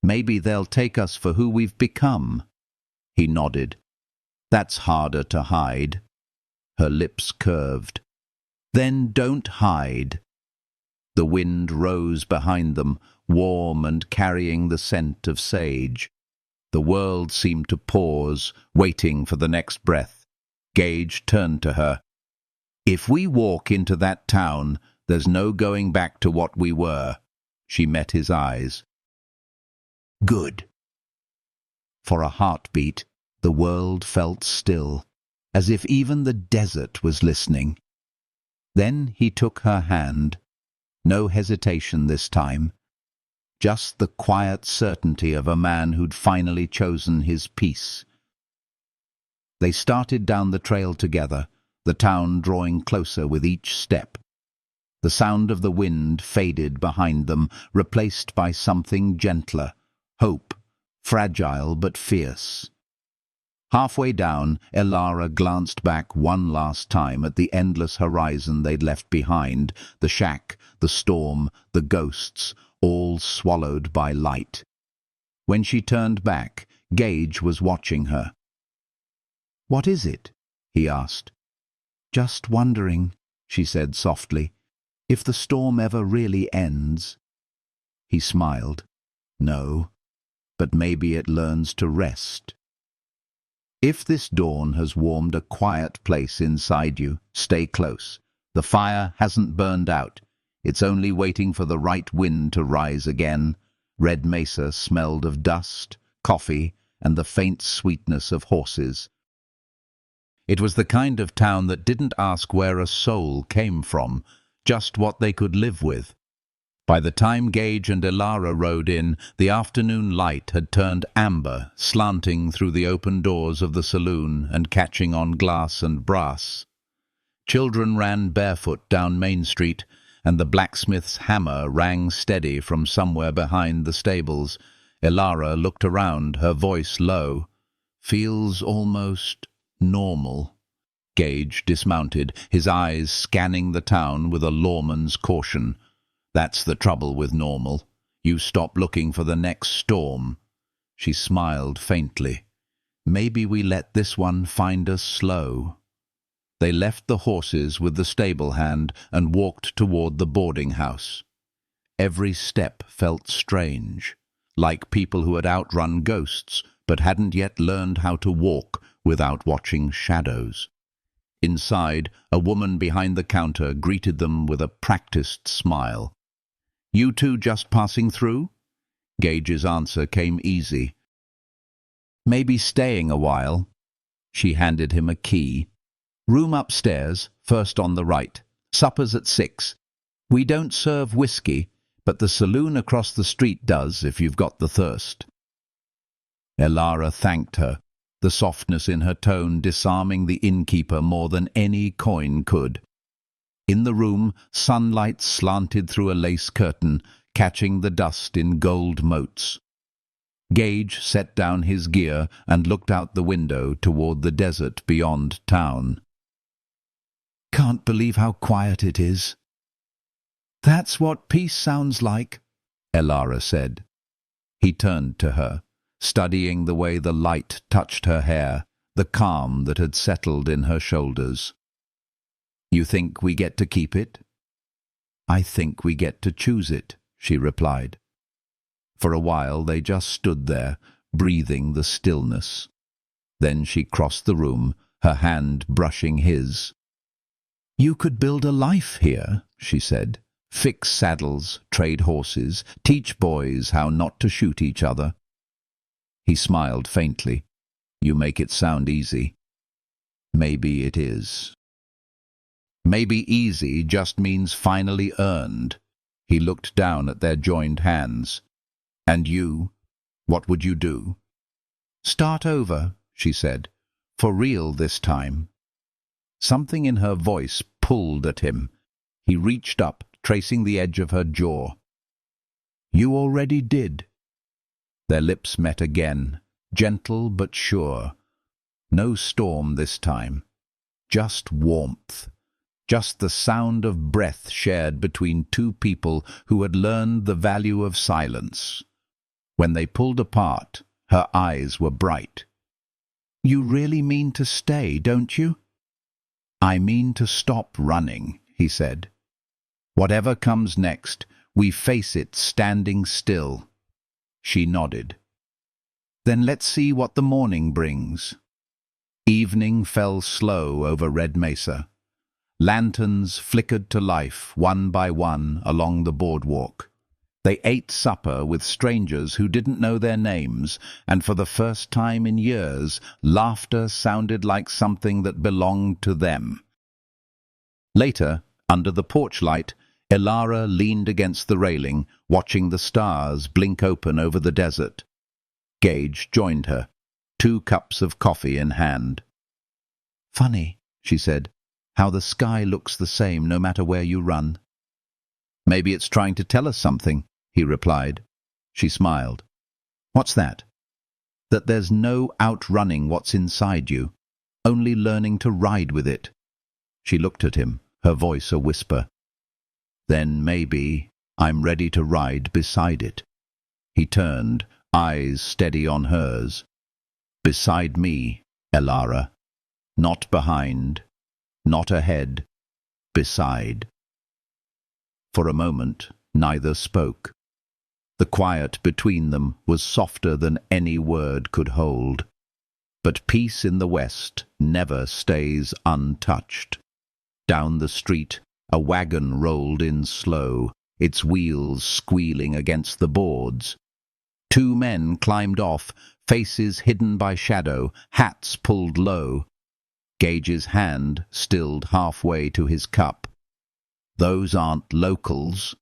[SPEAKER 1] Maybe they'll take us for who we've become. He nodded. That's harder to hide. Her lips curved. Then don't hide. The wind rose behind them, warm and carrying the scent of sage. The world seemed to pause, waiting for the next breath. Gage turned to her. If we walk into that town, there's no going back to what we were. She met his eyes. Good. For a heartbeat, the world felt still, as if even the desert was listening. Then he took her hand. No hesitation this time. Just the quiet certainty of a man who'd finally chosen his peace. They started down the trail together, the town drawing closer with each step. The sound of the wind faded behind them, replaced by something gentler, hope, fragile but fierce. Halfway down, Elara glanced back one last time at the endless horizon they'd left behind, the shack, the storm, the ghosts, all swallowed by light. When she turned back, Gage was watching her. What is it? He asked. Just wondering, she said softly. If the storm ever really ends. He smiled. No, but maybe it learns to rest. If this dawn has warmed a quiet place inside you, stay close. The fire hasn't burned out. It's only waiting for the right wind to rise again. Red Mesa smelled of dust, coffee, and the faint sweetness of horses. It was the kind of town that didn't ask where a soul came from, just what they could live with. By the time Gage and Elara rode in, the afternoon light had turned amber, slanting through the open doors of the saloon and catching on glass and brass. Children ran barefoot down Main Street, and the blacksmith's hammer rang steady from somewhere behind the stables. Elara looked around, her voice low. Feels almost normal. Gage dismounted, his eyes scanning the town with a lawman's caution. That's the trouble with normal. You stop looking for the next storm. She smiled faintly. Maybe we let this one find us slow. They left the horses with the stable hand and walked toward the boarding house. Every step felt strange, like people who had outrun ghosts but hadn't yet learned how to walk without watching shadows. Inside, a woman behind the counter greeted them with a practiced smile. "You two just passing through?" Gage's answer came easy. "Maybe staying a while." She handed him a key. "Room upstairs, first on the right. Supper's at 6. We don't serve whiskey, but the saloon across the street does if you've got the thirst." Elara thanked her, the softness in her tone disarming the innkeeper more than any coin could. In the room, sunlight slanted through a lace curtain, catching the dust in gold motes. Gage set down his gear and looked out the window toward the desert beyond town. "Can't believe how quiet it is." "That's what peace sounds like," Elara said. He turned to her, studying the way the light touched her hair, the calm that had settled in her shoulders. "You think we get to keep it?" "I think we get to choose it," she replied. For a while they just stood there, breathing the stillness. Then she crossed the room, her hand brushing his. "You could build a life here," she said. "Fix saddles, trade horses, teach boys how not to shoot each other." He smiled faintly. "You make it sound easy." "Maybe it is." Maybe easy just means finally earned. He looked down at their joined hands. "And you? What would you do?" "Start over," she said. "For real this time." Something in her voice pulled at him. He reached up, tracing the edge of her jaw. "You already did." Their lips met again, gentle but sure. No storm this time. Just warmth. Just the sound of breath shared between two people who had learned the value of silence. When they pulled apart, her eyes were bright. "You really mean to stay, don't you?" "I mean to stop running," he said. "Whatever comes next, we face it standing still." She nodded. "Then let's see what the morning brings." Evening fell slow over Red Mesa. Lanterns flickered to life, one by one, along the boardwalk. They ate supper with strangers who didn't know their names, and for the first time in years, laughter sounded like something that belonged to them. Later, under the porch light, Elara leaned against the railing, watching the stars blink open over the desert. Gage joined her, 2 cups of coffee in hand. "Funny," she said, "how the sky looks the same no matter where you run." "Maybe it's trying to tell us something," he replied. She smiled. "What's that?" "That there's no outrunning what's inside you, only learning to ride with it." She looked at him, her voice a whisper. "Then maybe I'm ready to ride beside it." He turned, eyes steady on hers. "Beside me, Elara. Not behind, not ahead, beside." For a moment, neither spoke. The quiet between them was softer than any word could hold. But peace in the West never stays untouched. Down the street, a wagon rolled in slow, its wheels squealing against the boards. Two men climbed off, faces hidden by shadow, hats pulled low. Gage's hand stilled halfway to his cup. "Those aren't locals."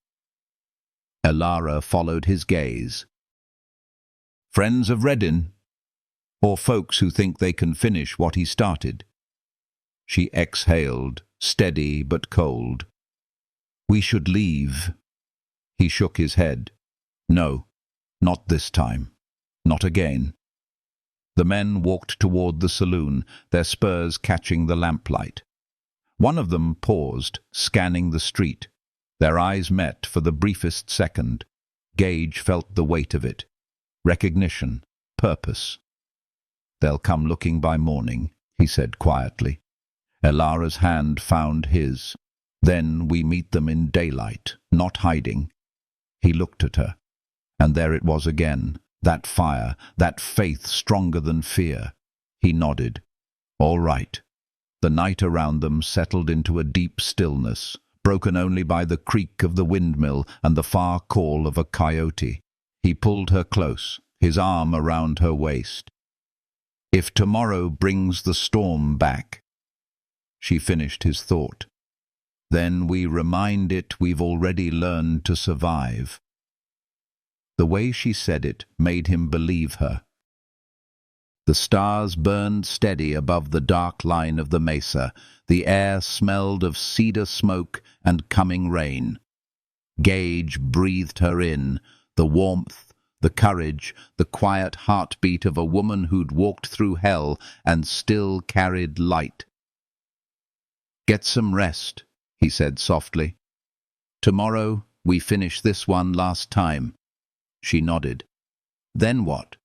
[SPEAKER 1] Elara followed his gaze. "Friends of Reddin, or folks who think they can finish what he started." She exhaled, steady but cold. "We should leave." He shook his head. "No, not this time. Not again." The men walked toward the saloon, their spurs catching the lamplight. One of them paused, scanning the street. Their eyes met for the briefest second. Gage felt the weight of it. Recognition, purpose. "They'll come looking by morning," he said quietly. Elara's hand found his. "Then we meet them in daylight, not hiding." He looked at her, and there it was again, that fire, that faith stronger than fear. He nodded. "All right." The night around them settled into a deep stillness, broken only by the creak of the windmill and the far call of a coyote. He pulled her close, his arm around her waist. "If tomorrow brings the storm back," she finished his thought, "then we remind it we've already learned to survive." The way she said it made him believe her. The stars burned steady above the dark line of the mesa. The air smelled of cedar smoke and coming rain. Gage breathed her in, the warmth, the courage, the quiet heartbeat of a woman who'd walked through hell and still carried light. "Get some rest," he said softly. "Tomorrow we finish this one last time." She nodded. "Then what?"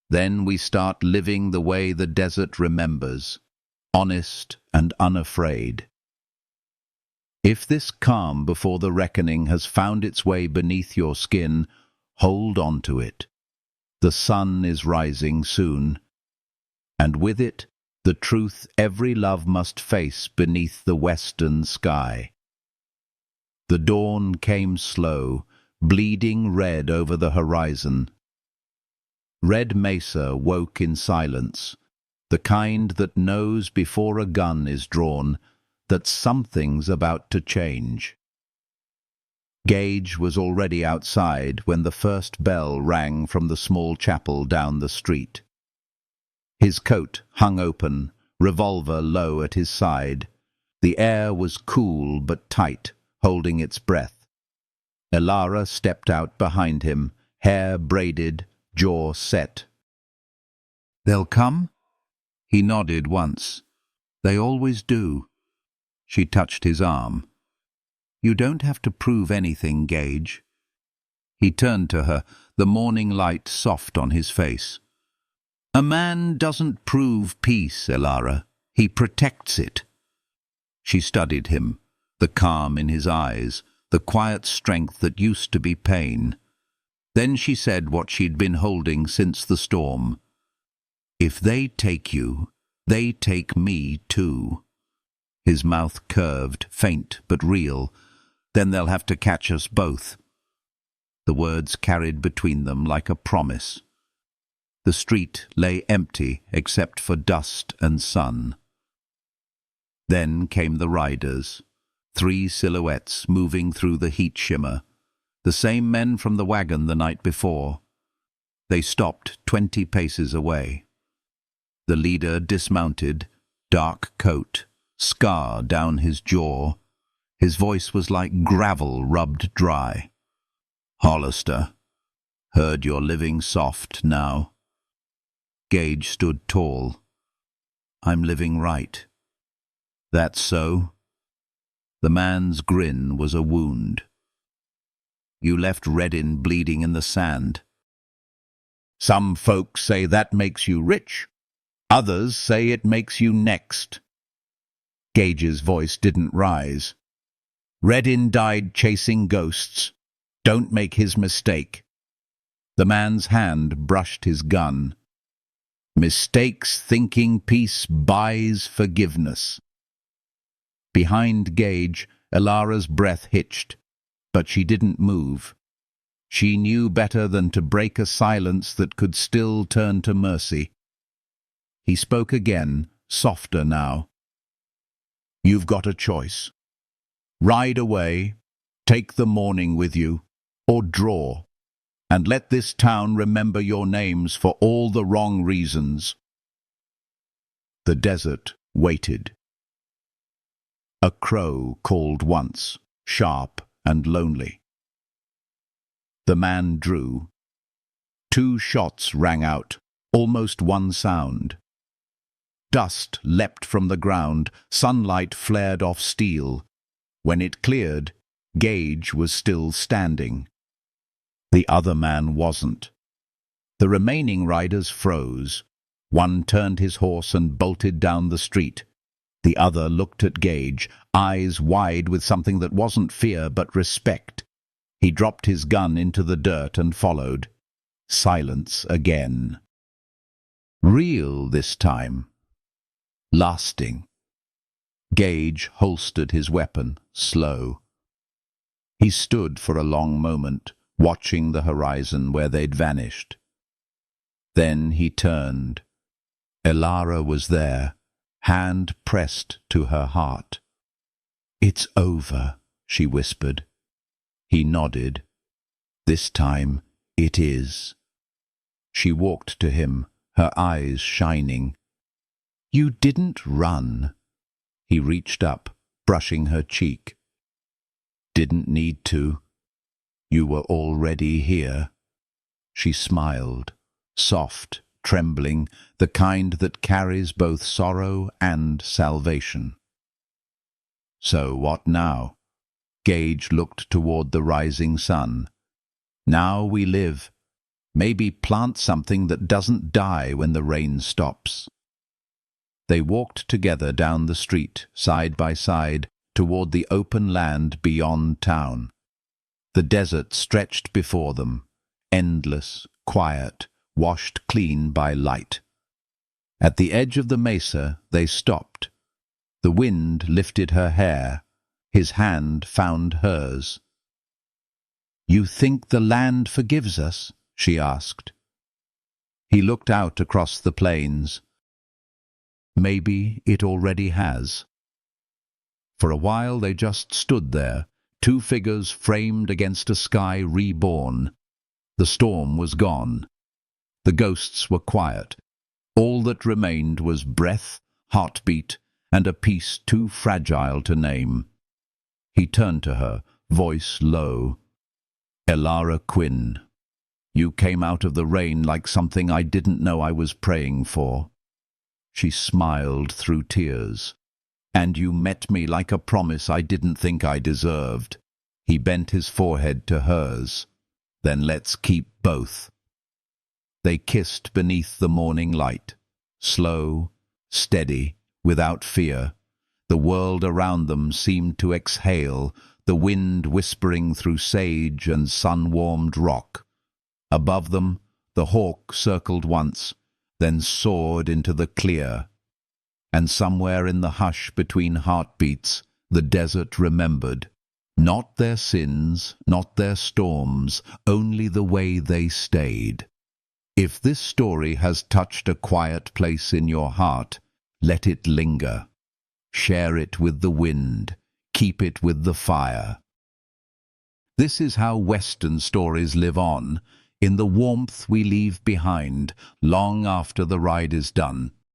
[SPEAKER 1] "Then we start living the way the desert remembers, honest and unafraid." If this calm before the reckoning has found its way beneath your skin, hold on to it. The sun is rising soon, and with it, the truth every love must face beneath the western sky. The dawn came slow, bleeding red over the horizon. Red Mesa woke in silence, the kind that knows before a gun is drawn that something's about to change. Gage was already outside when the first bell rang from the small chapel down the street. His coat hung open, revolver low at his side. The air was cool but tight, holding its breath. Elara stepped out behind him, hair braided, jaw set. "They'll come?" He nodded once. "They always do." She touched his arm. "You don't have to prove anything, Gage." He turned to her, the morning light soft on his face. "A man doesn't prove peace, Elara. He protects it." She studied him, the calm in his eyes, the quiet strength that used to be pain. Then she said what she'd been holding since the storm. "If they take you, they take me too." His mouth curved, faint but real. "Then they'll have to catch us both." The words carried between them like a promise. The street lay empty except for dust and sun. Then came the riders, 3 silhouettes moving through the heat shimmer. The same men from the wagon the night before. They stopped 20 paces away. The leader dismounted, dark coat, scar down his jaw. His voice was like gravel rubbed dry. "Hollister, heard you're living soft now." Gage stood tall. "I'm living right." "That's so?" The man's grin was a wound. "You left Reddin bleeding in the sand." "Some folks say that makes you rich. Others say it makes you next." Gage's voice didn't rise. Redin died chasing ghosts. Don't make his mistake. The man's hand brushed his gun. Mistakes thinking peace buys forgiveness. Behind Gage, Elara's breath hitched, but she didn't move. She knew better than to break a silence that could still turn to mercy. He spoke again, softer now. You've got a choice. Ride away, take the morning with you, or draw, and let this town remember your names for all the wrong reasons. The desert waited. A crow called once, sharp and lonely. The man drew. 2 shots rang out, almost one sound. Dust leapt from the ground, sunlight flared off steel. When it cleared, Gage was still standing. The other man wasn't. The remaining riders froze. One turned his horse and bolted down the street. The other looked at Gage, eyes wide with something that wasn't fear but respect. He dropped his gun into the dirt and followed. Silence again. Real this time. Lasting. Gage holstered his weapon, slow. He stood for a long moment, watching the horizon where they'd vanished. Then he turned. Elara was there, hand pressed to her heart. "It's over," she whispered. He nodded. "This time it is." She walked to him, her eyes shining. "You didn't run." He reached up, brushing her cheek. "Didn't need to. You were already here." She smiled, soft, trembling, the kind that carries both sorrow and salvation. "So what now?" Gage looked toward the rising sun. "Now we live. Maybe plant something that doesn't die when the rain stops." They walked together down the street, side by side, toward the open land beyond town. The desert stretched before them, endless, quiet, washed clean by light. At the edge of the mesa they stopped. The wind lifted her hair. His hand found hers. "You think the land forgives us?" she asked. He looked out across the plains. Maybe it already has. For a while they just stood there, 2 figures framed against a sky reborn. The storm was gone. The ghosts were quiet. All that remained was breath, heartbeat, and a peace too fragile to name. He turned to her, voice low. "Elara Quinn, you came out of the rain like something I didn't know I was praying for." She smiled through tears. "And you met me like a promise I didn't think I deserved." He bent his forehead to hers. "Then let's keep both." They kissed beneath the morning light, slow, steady, without fear. The world around them seemed to exhale, the wind whispering through sage and sun-warmed rock. Above them, the hawk circled once, then soared into the clear. And somewhere in the hush between heartbeats, the desert remembered. Not their sins, not their storms, only the way they stayed. If this story has touched a quiet place in your heart, let it linger. Share it with the wind. Keep it with the fire. This is how Western stories live on, in the warmth we leave behind, long after the ride is done.